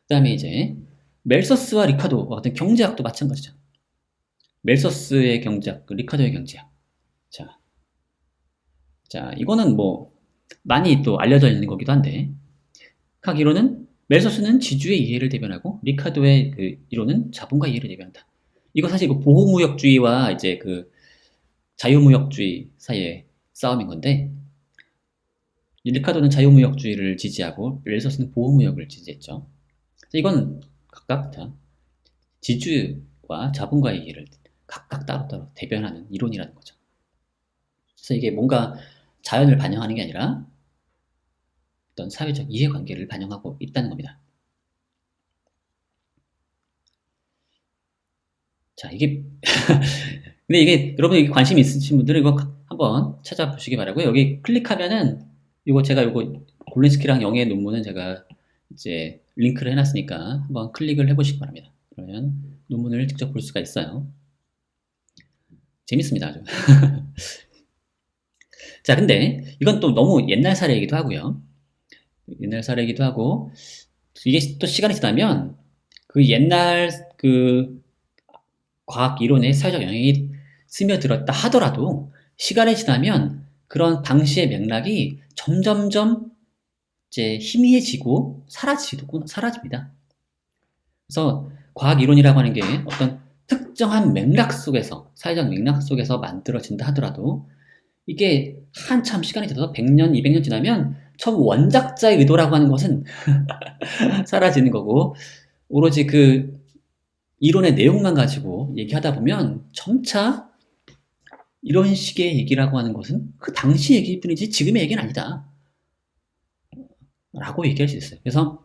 그 다음에 이제 멜서스와 리카도와 같은 경제학도 마찬가지죠. 멜서스의 경제학, 리카도의 경제학. 자, 이거는 뭐 많이 또 알려져 있는 거기도 한데, 각 이론은 멜서스는 지주의 이해를 대변하고 리카도의 그 이론은 자본가 이해를 대변한다. 이거 사실 그 보호무역주의와 이제 그 자유무역주의 사이의 싸움인 건데, 리카도는 자유무역주의를 지지하고 멜서스는 보호무역을 지지했죠. 이건 각각 지주와 자본가의 이해를 각각 따로따로 대변하는 이론이라는 거죠. 그래서 이게 뭔가 자연을 반영하는 게 아니라 어떤 사회적 이해관계를 반영하고 있다는 겁니다. 자, 이게 근데 이게 여러분 관심 있으신 분들은 이거 한번 찾아보시기 바라고요. 여기 클릭하면은 이거 제가 골렌스키랑 영의 논문은 제가 이제 링크를 해놨으니까 한번 클릭을 해보시기 바랍니다. 그러면 논문을 직접 볼 수가 있어요. 재밌습니다, 아주. 자, 근데 이건 또 너무 옛날 사례이기도 하고요. 옛날 사례이기도 하고, 이게 또 시간이 지나면 그 옛날 그 과학 이론의 사회적 영향이 스며들었다 하더라도 시간이 지나면 그런 당시의 맥락이 점점점 이제 희미해지고 사라집니다. 그래서 과학 이론이라고 하는 게 어떤 특정한 맥락 속에서, 사회적 맥락 속에서 만들어진다 하더라도 이게 한참 시간이 지나서 100년, 200년 지나면 처음 원작자의 의도라고 하는 것은 사라지는 거고, 오로지 그 이론의 내용만 가지고 얘기하다 보면 점차 이런 식의 얘기라고 하는 것은 그 당시 얘기일 뿐이지 지금의 얘기는 아니다 라고 얘기할 수 있어요. 그래서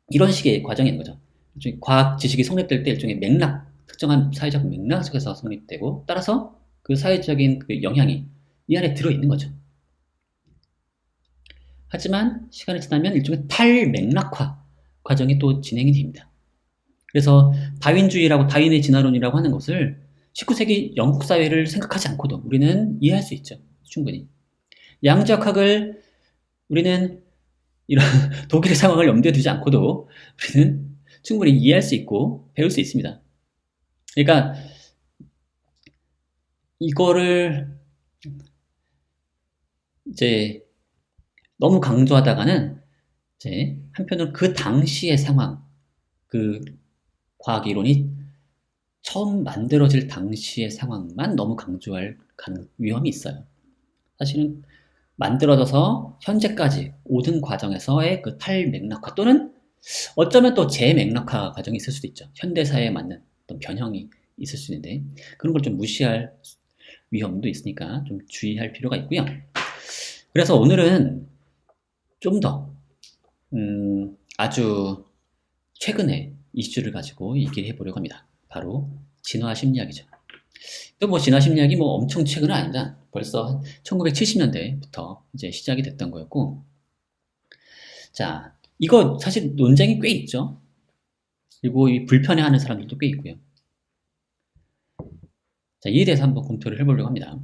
이런 식의 과정이 있는 거죠. 과학 지식이 성립될 때 일종의 맥락, 특정한 사회적 맥락 속에서 성립되고, 따라서 그 사회적인 그 영향이 이 안에 들어있는 거죠. 하지만 시간이 지나면 일종의 탈맥락화 과정이 또 진행이 됩니다. 그래서 다윈주의라고 다윈의 진화론이라고 하는 것을 19세기 영국 사회를 생각하지 않고도 우리는 이해할 수 있죠. 충분히. 양자역학을 우리는 이런 독일의 상황을 염두에 두지 않고도 우리는 충분히 이해할 수 있고 배울 수 있습니다. 그러니까 이거를 이제 너무 강조하다가는 이제 한편으로 그 당시의 상황, 그 과학 이론이 처음 만들어질 당시의 상황만 너무 강조할 위험이 있어요. 사실은 만들어져서 현재까지 오는 과정에서의 그 탈맥락화 또는 어쩌면 또 재맥락화 과정이 있을 수도 있죠. 현대사회에 맞는 어떤 변형이 있을 수 있는데 그런 걸 좀 무시할 위험도 있으니까 좀 주의할 필요가 있고요. 그래서 오늘은 좀 더 아주 최근의 이슈를 가지고 얘기를 해보려고 합니다. 바로 진화 심리학이죠. 또 뭐 진화 심리학이 뭐 엄청 최근은 아닙니다. 벌써 1970년대부터 이제 시작이 됐던 거였고, 자, 이거 사실 논쟁이 꽤 있죠. 그리고 이 불편해하는 사람들도 꽤 있고요. 자, 이에 대해서 한번 검토를 해보려고 합니다.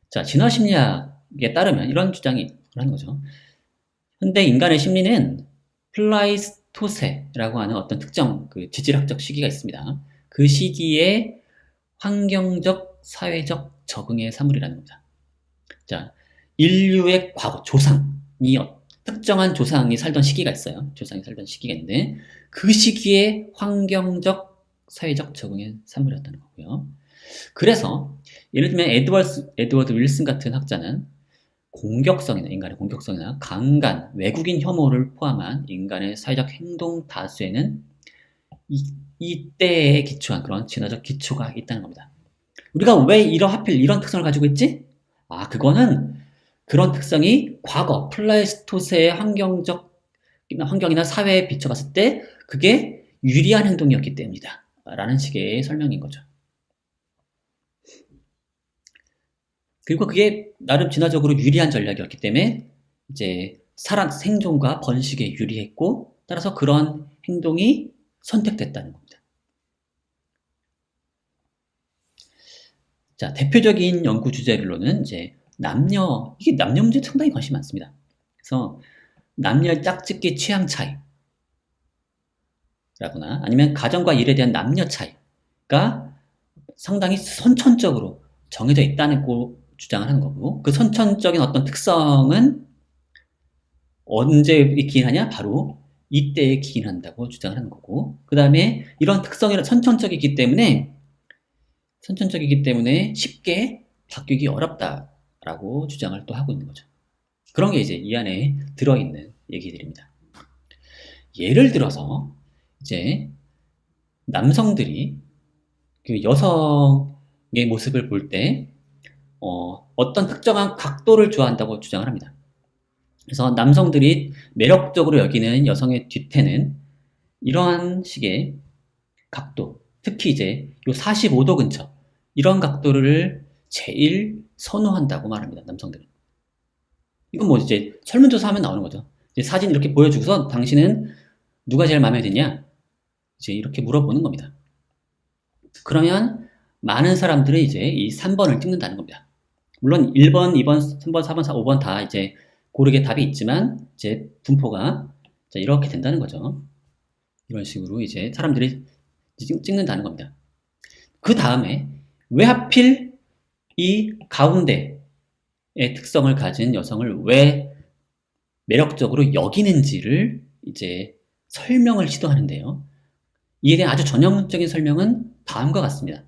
자, 진화 심리학에 따르면 이런 주장이 하는 거죠. 현대 인간의 심리는 플라이스토세라고 하는 어떤 특정 그 지질학적 시기가 있습니다. 그 시기에 환경적, 사회적 적응의 사물이라는 겁니다. 자, 인류의 과거, 조상이 특정한 조상이 살던 시기가 있어요. 조상이 살던 시기가 있는데 그 시기에 환경적, 사회적 적응의 사물이었다는 거고요. 그래서 예를 들면 에드워드 윌슨 같은 학자는 인간의 공격성이나 강간, 외국인 혐오를 포함한 인간의 사회적 행동 다수에는 이때에 기초한 그런 진화적 기초가 있다는 겁니다. 우리가 왜 하필 이런 특성을 가지고 있지? 그거는 그런 특성이 과거 플라이스토세의 환경이나 사회에 비춰봤을 때 그게 유리한 행동이었기 때문이다. 라는 식의 설명인 거죠. 그리고 그게 나름 진화적으로 유리한 전략이었기 때문에 이제 생존과 번식에 유리했고 따라서 그런 행동이 선택됐다는 겁니다. 자, 대표적인 연구 주제로는 이제 이게 남녀 문제에 상당히 관심이 많습니다. 그래서 남녀의 짝짓기 취향 차이라거나 아니면 가정과 일에 대한 남녀 차이가 상당히 선천적으로 정해져 있다는 주장을 하는 거고 그 선천적인 어떤 특성은 언제 기인하냐? 바로 이때에 기인한다고 주장을 하는 거고 그 다음에 이런 특성이 선천적이기 때문에 쉽게 바뀌기 어렵다라고 주장을 또 하고 있는 거죠. 그런 게 이제 이 안에 들어있는 얘기들입니다. 예를 들어서 이제 남성들이 그 여성의 모습을 볼 때 어떤 특정한 각도를 좋아한다고 주장을 합니다. 그래서 남성들이 매력적으로 여기는 여성의 뒤태는 이러한 식의 각도, 특히 이제 요 45도 근처 이런 각도를 제일 선호한다고 말합니다. 남성들은. 이건 뭐 이제 설문조사하면 나오는 거죠. 이제 사진 이렇게 보여주고서 당신은 누가 제일 마음에 드냐? 이제 이렇게 물어보는 겁니다. 그러면 많은 사람들은 이제 이 3번을 찍는다는 겁니다. 물론 1번, 2번, 3번, 4번, 5번 다 이제 고르게 답이 있지만 이제 분포가 이렇게 된다는 거죠. 이런 식으로 이제 사람들이 찍는다는 겁니다. 그 다음에 왜 하필 이 가운데의 특성을 가진 여성을 왜 매력적으로 여기는지를 이제 설명을 시도하는데요. 이에 대한 아주 전형적인 설명은 다음과 같습니다.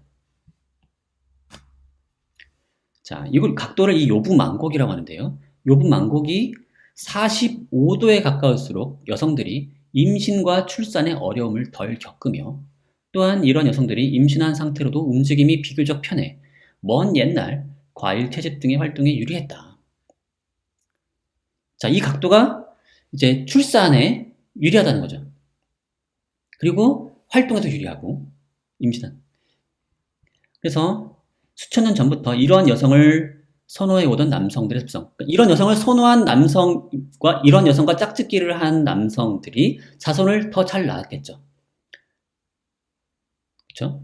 자, 이걸 각도를 이 요부만곡이라고 하는데요. 요부만곡이 45도에 가까울수록 여성들이 임신과 출산의 어려움을 덜 겪으며 또한 이런 여성들이 임신한 상태로도 움직임이 비교적 편해 먼 옛날 과일 채집 등의 활동에 유리했다. 자, 이 각도가 이제 출산에 유리하다는 거죠. 그리고 활동에도 유리하고 임신한. 그래서 수천 년 전부터 이러한 여성을 선호해 오던 남성들의 습성. 그러니까 이런 여성을 선호한 남성과 이런 여성과 짝짓기를 한 남성들이 자손을 더 잘 낳았겠죠. 그렇죠?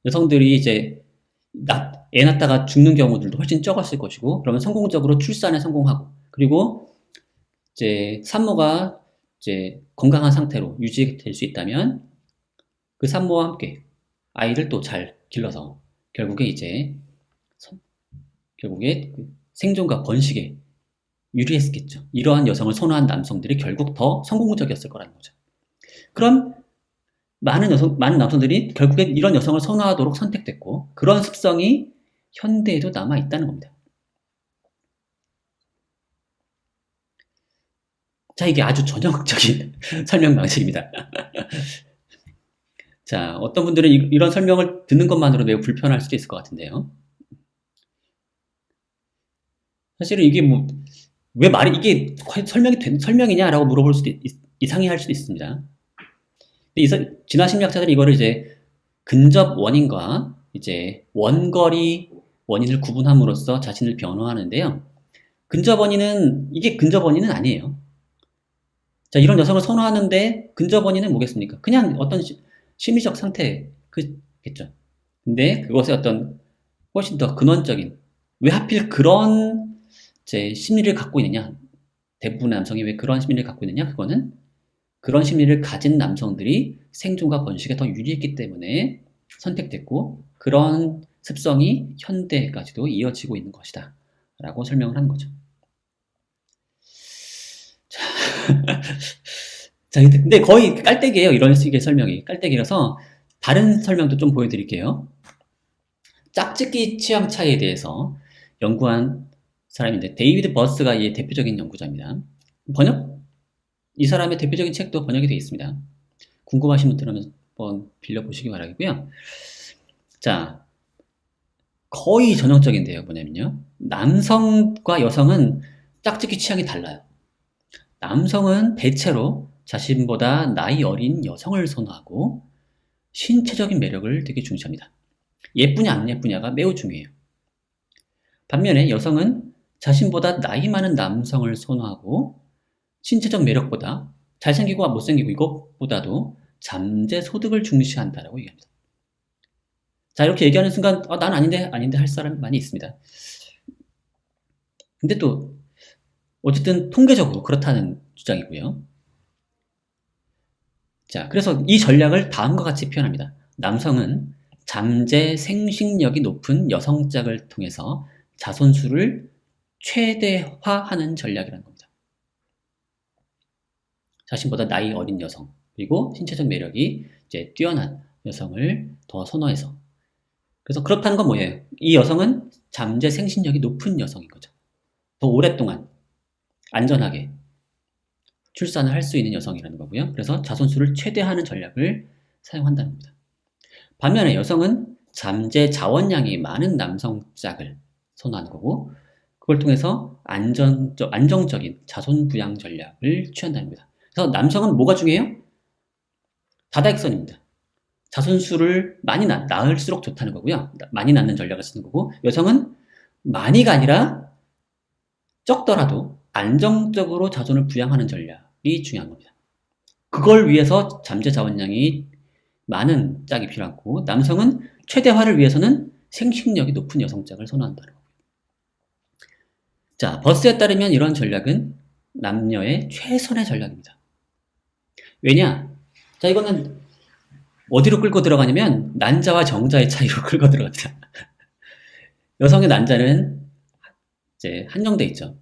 여성들이 이제 애 낳다가 죽는 경우들도 훨씬 적었을 것이고, 그러면 성공적으로 출산에 성공하고, 그리고 이제 산모가 이제 건강한 상태로 유지될 수 있다면 그 산모와 함께 아이를 또 잘 길러서 결국에 이제 결국에 그 생존과 번식에 유리했겠죠. 이러한 여성을 선호한 남성들이 결국 더 성공적이었을 거라는 거죠. 그럼 많은 남성들이 결국엔 이런 여성을 선호하도록 선택됐고, 그런 습성이 현대에도 남아있다는 겁니다. 자, 이게 아주 전형적인 설명 방식입니다. 자, 어떤 분들은 이런 설명을 듣는 것만으로 매우 불편할 수도 있을 것 같은데요. 사실은 이게 뭐, 왜 이게 설명이냐라고 물어볼 수도 이상해할 수도 있습니다. 진화 심리학자들이 이거를 이제 근접 원인과 이제 원거리 원인을 구분함으로써 자신을 변호하는데요. 이게 근접 원인은 아니에요. 자, 이런 여성을 선호하는데 근접 원인은 뭐겠습니까? 그냥 어떤 심리적 상태겠죠. 근데 그것의 어떤 훨씬 더 근원적인, 왜 하필 그런 심리를 갖고 있느냐? 대부분의 남성이 왜 그런 심리를 갖고 있느냐? 그거는 그런 심리를 가진 남성들이 생존과 번식에 더 유리했기 때문에 선택됐고, 그런 습성이 현대까지도 이어지고 있는 것이다 라고 설명을 하는 거죠. 자, 근데 거의 깔때기예요. 이런 식의 설명이 깔때기라서 다른 설명도 좀 보여드릴게요. 짝짓기 취향 차이에 대해서 연구한 사람인데, 데이비드 버스가 이 대표적인 연구자입니다. 이 사람의 대표적인 책도 번역이 되어 있습니다. 궁금하신 분들은 한번 빌려보시기 바라겠고요. 자, 거의 전형적인데요. 뭐냐면요, 남성과 여성은 짝짓기 취향이 달라요. 남성은 대체로 자신보다 나이 어린 여성을 선호하고 신체적인 매력을 되게 중시합니다. 예쁘냐 안 예쁘냐가 매우 중요해요. 반면에 여성은 자신보다 나이 많은 남성을 선호하고 신체적 매력보다 잘생기고 못생기고 이것보다도 잠재 소득을 중시한다라고 얘기합니다. 자, 이렇게 얘기하는 순간 난 아닌데 할 사람 많이 있습니다. 근데 또 어쨌든 통계적으로 그렇다는 주장이고요. 자, 그래서 이 전략을 다음과 같이 표현합니다. 남성은 잠재 생식력이 높은 여성짝을 통해서 자손수를 최대화하는 전략이라는 겁니다. 자신보다 나이 어린 여성, 그리고 신체적 매력이 이제 뛰어난 여성을 더 선호해서. 그래서 그렇다는 건 뭐예요? 이 여성은 잠재 생식력이 높은 여성인 거죠. 더 오랫동안 안전하게 출산을 할 수 있는 여성이라는 거고요. 그래서 자손수를 최대화하는 전략을 사용한다는 겁니다. 반면에 여성은 잠재 자원량이 많은 남성짝을 선호하는 거고, 그걸 통해서 안정적인 자손 부양 전략을 취한다는 겁니다. 그래서 남성은 뭐가 중요해요? 다다익선입니다. 자손수를 많이 낳을수록 좋다는 거고요. 많이 낳는 전략을 쓰는 거고, 여성은 많이가 아니라 적더라도 안정적으로 자손을 부양하는 전략이 중요한 겁니다. 그걸 위해서 잠재 자원량이 많은 짝이 필요하고, 남성은 최대화를 위해서는 생식력이 높은 여성짝을 선호한다는 거고요. 자, 버스에 따르면 이런 전략은 남녀의 최선의 전략입니다. 왜냐? 자, 이거는 어디로 끌고 들어가냐면 난자와 정자의 차이로 끌고 들어갑니다. 여성의 난자는 이제 한정돼 있죠.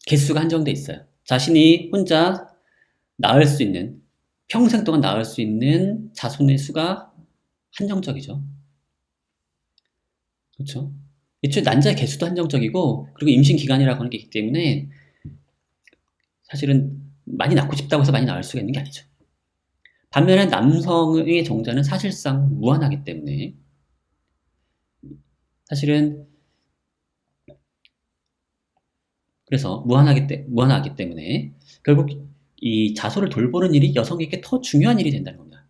개수가 한정돼 있어요. 자신이 혼자 낳을 수 있는, 평생 동안 낳을 수 있는 자손의 수가 한정적이죠. 그렇죠? 애초에 난자의 개수도 한정적이고, 그리고 임신 기간이라고 하는 게 있기 때문에 사실은 많이 낳고 싶다고 해서 많이 낳을 수가 있는 게 아니죠. 반면에 남성의 정자는 사실상 무한하기 때문에, 사실은 그래서 무한하기 때문에 결국 이 자손을 돌보는 일이 여성에게 더 중요한 일이 된다는 겁니다.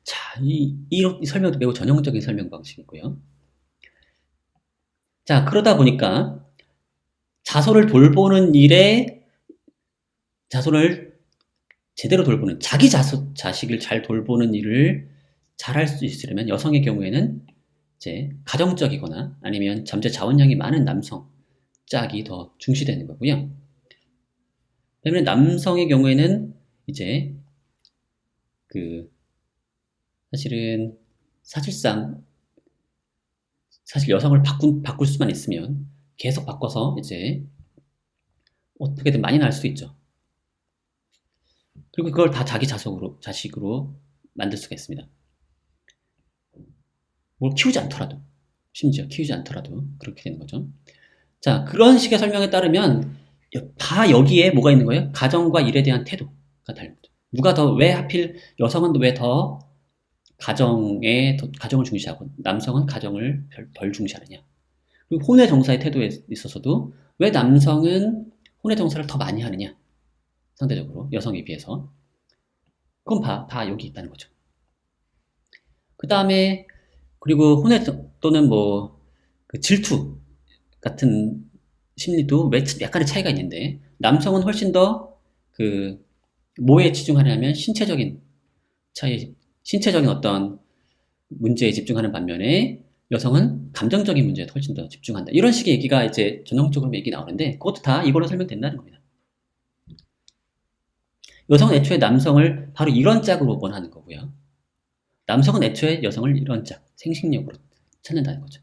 자, 이 설명도 매우 전형적인 설명 방식이고요. 자, 그러다 보니까 자손을 돌보는 일에 자손을 제대로 돌보는 자식을 잘 돌보는 일을 잘할 수 있으려면 여성의 경우에는 이제 가정적이거나 아니면 잠재 자원량이 많은 남성 짝이 더 중시되는 거고요. 때문에 남성의 경우에는 이제 사실은 사실상 사실 여성을 바꿀 수만 있으면 계속 바꿔서 이제 어떻게든 많이 낳을 수 있죠. 그리고 그걸 다 자기 자식으로 만들 수가 있습니다. 뭘 키우지 않더라도, 심지어 키우지 않더라도 그렇게 되는 거죠. 자, 그런 식의 설명에 따르면 다 여기에 뭐가 있는 거예요? 가정과 일에 대한 태도가 다른 거죠. 왜 하필 여성은 왜 더 가정을 중시하고 남성은 가정을 덜 중시하느냐. 그리고 혼외 정사의 태도에 있어서도 왜 남성은 혼외 정사를 더 많이 하느냐. 상대적으로 여성에 비해서. 그건 다 여기 있다는 거죠. 그 다음에 그리고 혼외 또는 질투 같은 심리도 왜 약간의 차이가 있는데 남성은 훨씬 더 뭐에 치중하냐면 신체적인 어떤 문제에 집중하는 반면에 여성은 감정적인 문제에 훨씬 더 집중한다. 이런 식의 얘기가 이제 전형적으로 얘기 나오는데 그것도 다 이걸로 설명된다는 겁니다. 여성은 애초에 남성을 바로 이런 짝으로 원하는 거고요. 남성은 애초에 여성을 이런 짝, 생식력으로 찾는다는 거죠.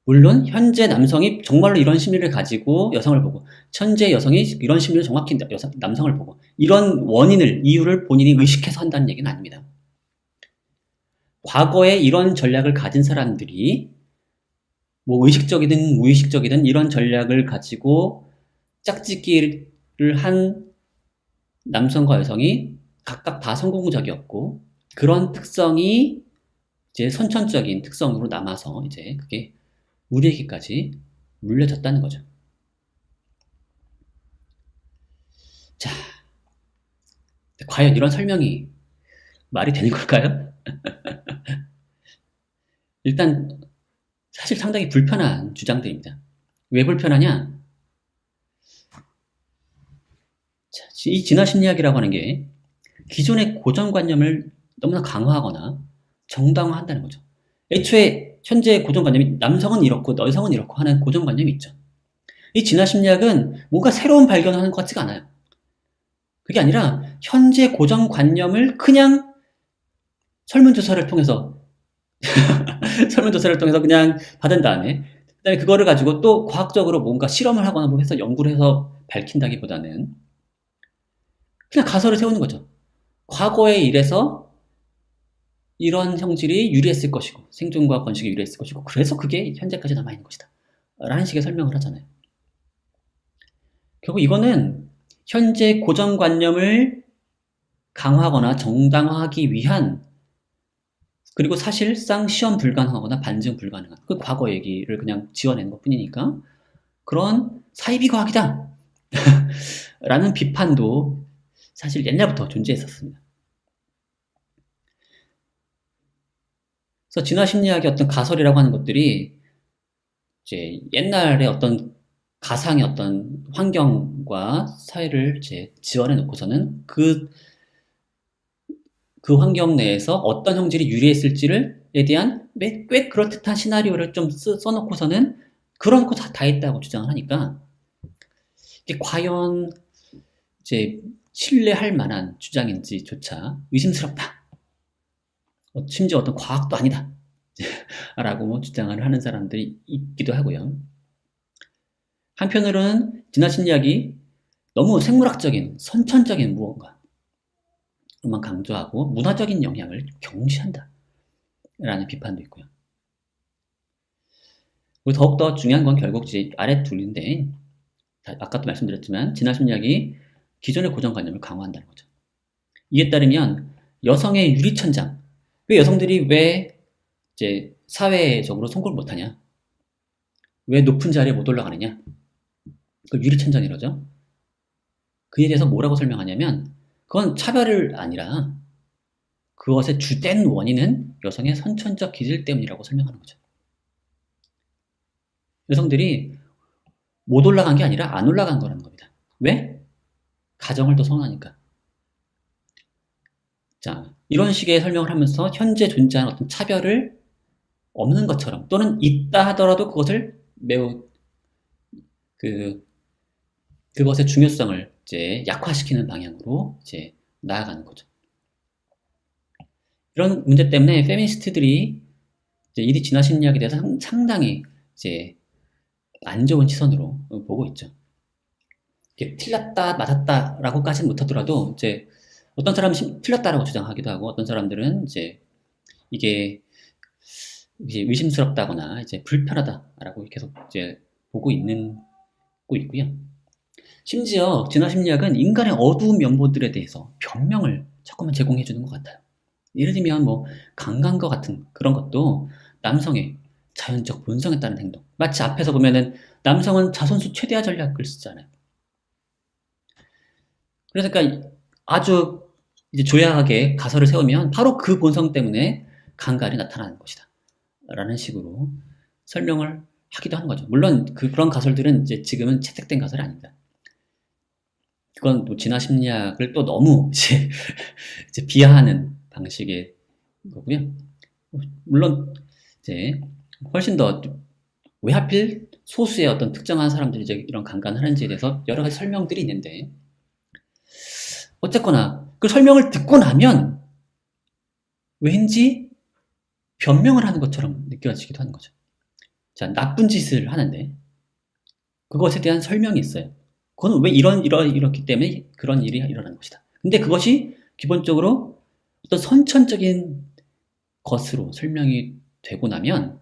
물론 현재 남성이 정말로 이런 심리를 가지고 여성을 보고 현재 여성이 이런 심리를 정확히 남성을 보고 이런 이유를 본인이 의식해서 한다는 얘기는 아닙니다. 과거에 이런 전략을 가진 사람들이 의식적이든 무의식적이든 이런 전략을 가지고 짝짓기를 한 남성과 여성이 각각 다 성공적이었고 그런 특성이 이제 선천적인 특성으로 남아서 이제 그게 우리에게까지 물려졌다는 거죠. 자, 과연 이런 설명이 말이 되는 걸까요? 일단 사실 상당히 불편한 주장들입니다. 왜 불편하냐? 자, 이 진화심리학이라고 하는 게 기존의 고정관념을 너무나 강화하거나 정당화한다는 거죠. 애초에 현재 고정관념이 남성은 이렇고 여성은 이렇고 하는 고정관념이 있죠. 이 진화심리학은 뭔가 새로운 발견을 하는 것 같지가 않아요. 그게 아니라 현재 고정관념을 그냥 설문조사를 통해서 그냥 받은 다음에 그다음에 그거를 가지고 또 과학적으로 뭔가 실험을 하거나 해서 연구를 해서 밝힌다기보다는 그냥 가설을 세우는 거죠. 과거에 이래서 이런 형질이 유리했을 것이고 생존과 번식에 유리했을 것이고 그래서 그게 현재까지 남아있는 것이다 라는 식의 설명을 하잖아요. 결국 이거는 현재 고정관념을 강화하거나 정당화하기 위한 그리고 사실상 시험 불가능하거나 반증 불가능한 그 과거 얘기를 그냥 지어낸 것 뿐이니까 그런 사이비 과학이다 라는 비판도 사실 옛날부터 존재했었습니다. 그래서 진화심리학의 어떤 가설이라고 하는 것들이 이제 옛날에 어떤 가상의 어떤 환경과 사회를 이제 지원해 놓고서는 그 환경 내에서 어떤 형질이 유리했을지에 대한 꽤 그럴듯한 시나리오를 좀 써놓고서는 그런 거 다 했다고 주장을 하니까 이게 과연 이제 신뢰할 만한 주장인지조차 의심스럽다. 심지어 어떤 과학도 아니다. 라고 주장을 하는 사람들이 있기도 하고요. 한편으로는 진화심리학이 너무 생물학적인, 선천적인 무언가만 강조하고 문화적인 영향을 경시한다. 라는 비판도 있고요. 그리고 더욱더 중요한 건 결국 이제 아래 둘인데 아까도 말씀드렸지만 진화심리학이 기존의 고정관념을 강화한다는 거죠. 이에 따르면 여성의 유리천장 왜 여성들이 이제 사회적으로 성공을 못하냐? 왜 높은 자리에 못 올라가느냐? 그걸 유리천장이라죠. 그에 대해서 뭐라고 설명하냐면 그건 차별이 아니라 그것의 주된 원인은 여성의 선천적 기질 때문이라고 설명하는 거죠. 여성들이 못 올라간 게 아니라 안 올라간 거라는 겁니다. 왜? 가정을 더 선호하니까. 자, 이런 식의 설명을 하면서 현재 존재하는 어떤 차별을 없는 것처럼 또는 있다 하더라도 그것을 매우 그것의 중요성을 이제 약화시키는 방향으로 이제 나아가는 거죠. 이런 문제 때문에 페미니스트들이 이제 이 진화 심리학에 대해서 상당히 이제 안 좋은 시선으로 보고 있죠. 틀렸다, 맞았다라고까지는 못하더라도 이제 어떤 사람은 틀렸다라고 주장하기도 하고 어떤 사람들은 이제 이게 의심스럽다거나 이제 불편하다라고 계속 이제 보고 있고요. 심지어 진화 심리학은 인간의 어두운 면모들에 대해서 변명을 자꾸만 제공해 주는 것 같아요. 예를 들면 뭐 강간과 같은 그런 것도 남성의 자연적 본성에 따른 행동. 마치 앞에서 보면은 남성은 자손수 최대화 전략을 쓰잖아요. 그래서 그러니까 아주 이제 조야하게 가설을 세우면 바로 그 본성 때문에 강간이 나타나는 것이다. 라는 식으로 설명을 하기도 하는 거죠. 물론 그런 가설들은 이제 지금은 채택된 가설이 아닙니다. 그건 뭐 진화 심리학을 또 너무 이제 비하하는 방식의 거고요. 물론 이제 훨씬 더 왜 하필 소수의 어떤 특정한 사람들이 이제 이런 강간을 하는지에 대해서 여러 가지 설명들이 있는데 어쨌거나 그 설명을 듣고 나면 왠지 변명을 하는 것처럼 느껴지기도 하는 거죠. 자, 나쁜 짓을 하는데 그것에 대한 설명이 있어요. 그건 왜 이렇기 때문에 그런 일이 일어나는 것이다. 근데 그것이 기본적으로 어떤 선천적인 것으로 설명이 되고 나면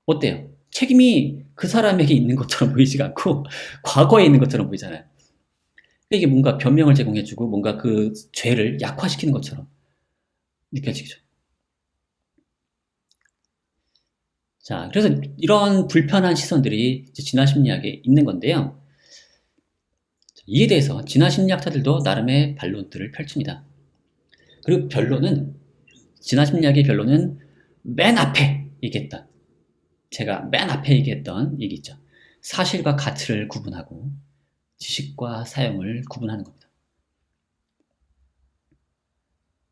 어때요? 책임이 그 사람에게 있는 것처럼 보이지가 않고 과거에 있는 것처럼 보이잖아요. 이게 뭔가 변명을 제공해주고 뭔가 그 죄를 약화시키는 것처럼 느껴지죠. 자, 그래서 이런 불편한 시선들이 진화 심리학에 있는 건데요. 이에 대해서 진화 심리학자들도 나름의 반론들을 펼칩니다. 그리고 진화 심리학의 변론은 맨 앞에 얘기했던, 제가 맨 앞에 얘기했던 얘기 있죠. 사실과 가치를 구분하고 지식과 사용을 구분하는 겁니다.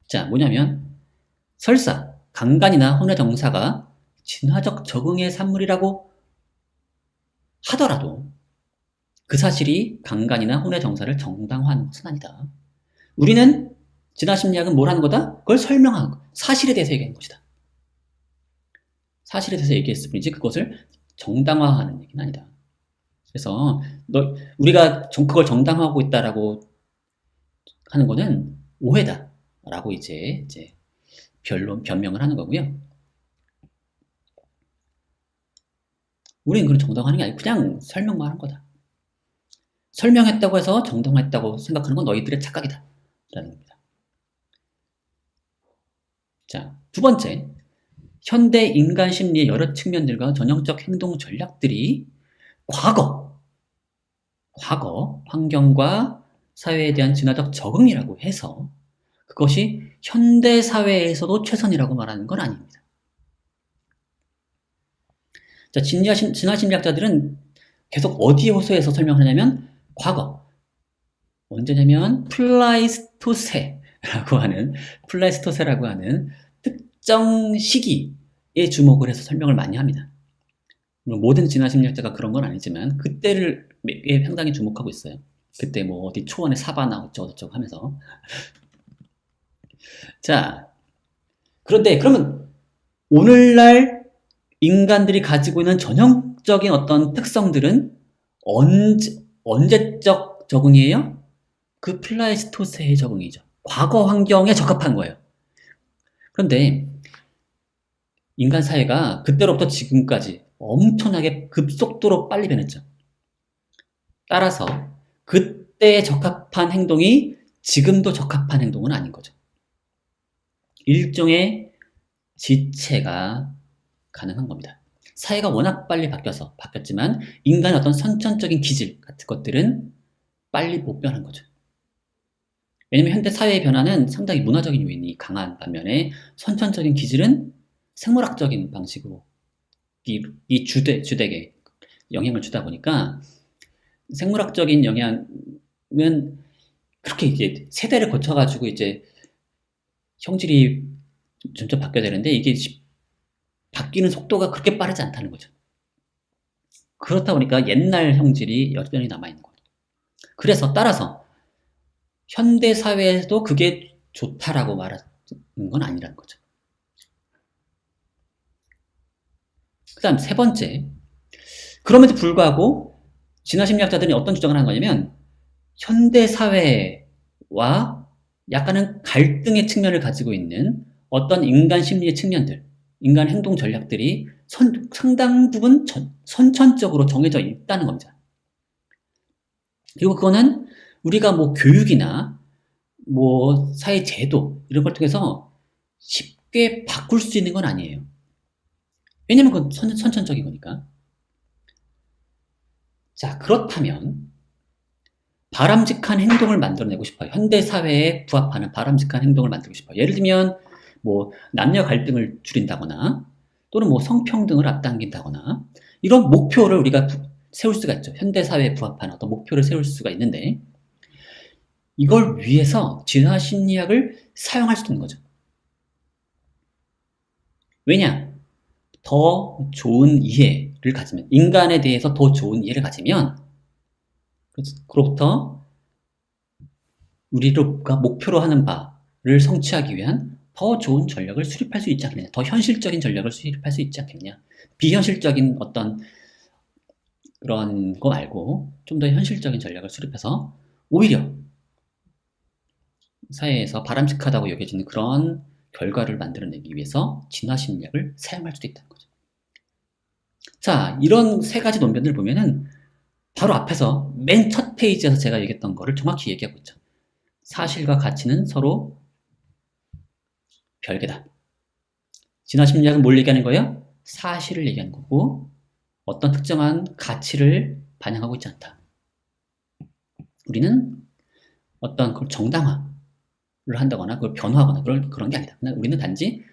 자, 뭐냐면 설사 강간이나 혼외정사가 진화적 적응의 산물이라고 하더라도 그 사실이 강간이나 혼외정사를 정당화하는 것은 아니다. 우리는 진화심리학은 뭘 하는 거다? 그걸 설명하는 거. 사실에 대해서 얘기하는 것이다. 사실에 대해서 얘기했을 뿐이지 그것을 정당화하는 얘기는 아니다. 그래서 우리가 그걸 정당화하고 있다라고 하는 거는 오해다라고 이제 변명을 하는 거고요. 우리는 그걸 정당화하는 게 아니고 그냥 설명만 한 거다. 설명했다고 해서 정당화했다고 생각하는 건 너희들의 착각이다. 라는 겁니다. 자, 두 번째. 현대 인간 심리의 여러 측면들과 전형적 행동 전략들이 과거, 환경과 사회에 대한 진화적 적응이라고 해서 그것이 현대 사회에서도 최선이라고 말하는 건 아닙니다. 자, 진화 심리학자들은 계속 어디에 호소해서 설명하냐면 과거. 언제냐면 플라이스토세라고 하는 특정 시기에 주목을 해서 설명을 많이 합니다. 모든 진화 심리학자가 그런 건 아니지만 그때를 상당히 주목하고 있어요. 그때 뭐 어디 초원의 사바나 어쩌고저쩌고 하면서. 자, 그런데 그러면 오늘날 인간들이 가지고 있는 전형적인 어떤 특성들은 언제적 적응이에요? 그 플라이스토세의 적응이죠. 과거 환경에 적합한 거예요. 그런데 인간 사회가 그때로부터 지금까지 엄청나게 급속도로 빨리 변했죠. 따라서 그때에 적합한 행동이 지금도 적합한 행동은 아닌 거죠. 일종의 지체가 가능한 겁니다. 사회가 워낙 빨리 바뀌었지만 인간의 어떤 선천적인 기질 같은 것들은 빨리 못 변한 거죠. 왜냐면 현대 사회의 변화는 상당히 문화적인 요인이 강한 반면에 선천적인 기질은 생물학적인 방식으로 이 주되게 영향을 주다 보니까 생물학적인 영향은 그렇게 이제 세대를 거쳐가지고 이제 형질이 점점 바뀌어야 되는데 이게 바뀌는 속도가 그렇게 빠르지 않다는 거죠. 그렇다 보니까 옛날 형질이 여전히 남아있는 거죠. 그래서 따라서 현대 사회에도 그게 좋다라고 말하는 건 아니라는 거죠. 그 다음 세 번째, 그럼에도 불구하고 진화심리학자들이 어떤 주장을 하는 거냐면 현대 사회와 약간은 갈등의 측면을 가지고 있는 어떤 인간 심리의 측면들, 인간 행동 전략들이 상당 부분 선천적으로 정해져 있다는 겁니다. 그리고 그거는 우리가 뭐 교육이나 뭐 사회 제도 이런 걸 통해서 쉽게 바꿀 수 있는 건 아니에요. 왜냐면 그건 선천적인 거니까. 자, 그렇다면 바람직한 행동을 만들어내고 싶어요. 현대 사회에 부합하는 바람직한 행동을 만들고 싶어요. 예를 들면 뭐 남녀 갈등을 줄인다거나 또는 뭐 성평등을 앞당긴다거나 이런 목표를 우리가 세울 수가 있죠. 현대 사회에 부합하는 어떤 목표를 세울 수가 있는데 이걸 위해서 진화 심리학을 사용할 수도 있는 거죠. 왜냐? 더 좋은 이해를 가지면, 인간에 대해서 더 좋은 이해를 가지면 그로부터 우리가 목표로 하는 바를 성취하기 위한 더 좋은 전략을 수립할 수 있지 않겠냐. 더 현실적인 전략을 수립할 수 있지 않겠냐. 비현실적인 어떤 그런 거 말고 좀 더 현실적인 전략을 수립해서 오히려 사회에서 바람직하다고 여겨지는 그런 결과를 만들어내기 위해서 진화심리학을 사용할 수도 있다는 거죠. 자, 이런 세 가지 논변을 보면은 바로 앞에서 맨 첫 페이지에서 제가 얘기했던 거를 정확히 얘기하고 있죠. 사실과 가치는 서로 별개다. 진화심리학은 뭘 얘기하는 거예요? 사실을 얘기하는 거고 어떤 특정한 가치를 반영하고 있지 않다. 우리는 어떤 그걸 정당화를 한다거나 그걸 변화하거나 그런 게 아니다. 우리는 단지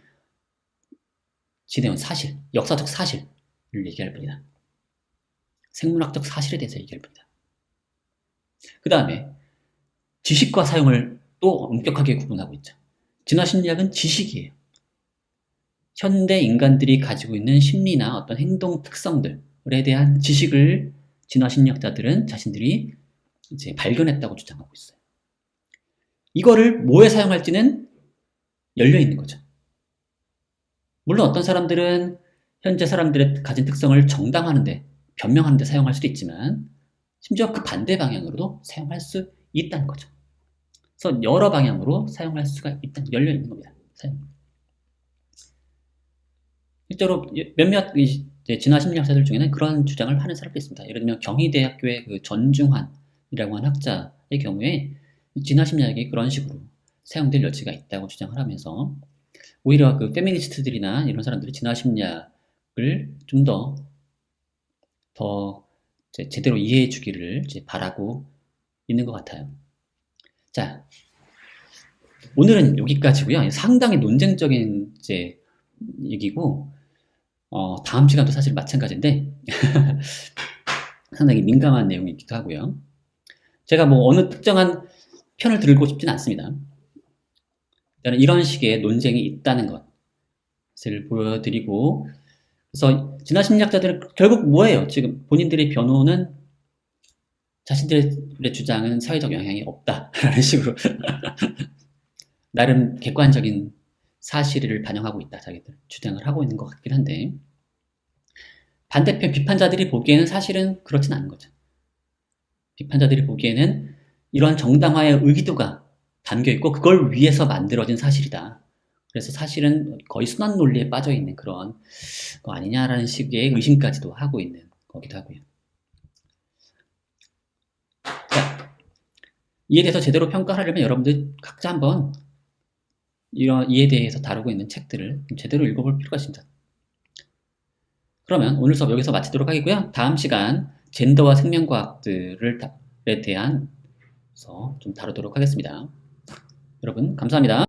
지내온 사실, 역사적 사실을 얘기할 뿐이다. 생물학적 사실에 대해서 얘기할 뿐이다. 그 다음에 지식과 사용을 또 엄격하게 구분하고 있죠. 진화심리학은 지식이에요. 현대 인간들이 가지고 있는 심리나 어떤 행동 특성들에 대한 지식을 진화심리학자들은 자신들이 이제 발견했다고 주장하고 있어요. 이거를 뭐에 사용할지는 열려 있는 거죠. 물론 어떤 사람들은 현재 사람들의 가진 특성을 정당화하는데, 변명하는데 사용할 수도 있지만 심지어 그 반대 방향으로도 사용할 수 있다는 거죠. 그래서 여러 방향으로 사용할 수가 열려 있는 겁니다. 실제로 몇몇 진화심리학자들 중에는 그런 주장을 하는 사람도 있습니다. 예를 들면 경희대학교의 그 전중환이라고 하는 학자의 경우에 진화심리학이 그런 식으로 사용될 여지가 있다고 주장을 하면서 오히려 그 페미니스트들이나 이런 사람들이 진화심리학을 좀 더 제대로 이해해 주기를 바라고 있는 것 같아요. 자, 오늘은 여기까지고요. 상당히 논쟁적인 얘기고 다음 시간도 사실 마찬가지인데 상당히 민감한 내용이기도 하고요. 제가 뭐 어느 특정한 편을 들고 싶진 않습니다. 일단은 이런 식의 논쟁이 있다는 것을 보여드리고, 그래서 진화심리학자들은 결국 뭐예요? 지금 본인들의 변호는 자신들의 주장은 사회적 영향이 없다라는 식으로 나름 객관적인 사실을 반영하고 있다, 자기들 주장을 하고 있는 것 같긴 한데, 반대편 비판자들이 보기에는 사실은 그렇진 않은 거죠. 비판자들이 보기에는 이런 정당화의 의도가 담겨있고 그걸 위해서 만들어진 사실이다. 그래서 사실은 거의 순환 논리에 빠져있는 그런 거 아니냐라는 식의 의심까지도 하고 있는 거기도 하고요. 자, 이에 대해서 제대로 평가하려면 여러분들 각자 한번 이에 대해서 다루고 있는 책들을 제대로 읽어볼 필요가 있습니다. 그러면 오늘 수업 여기서 마치도록 하겠고요. 다음 시간 젠더와 생명과학들에 대한 좀 다루도록 하겠습니다. 여러분 감사합니다.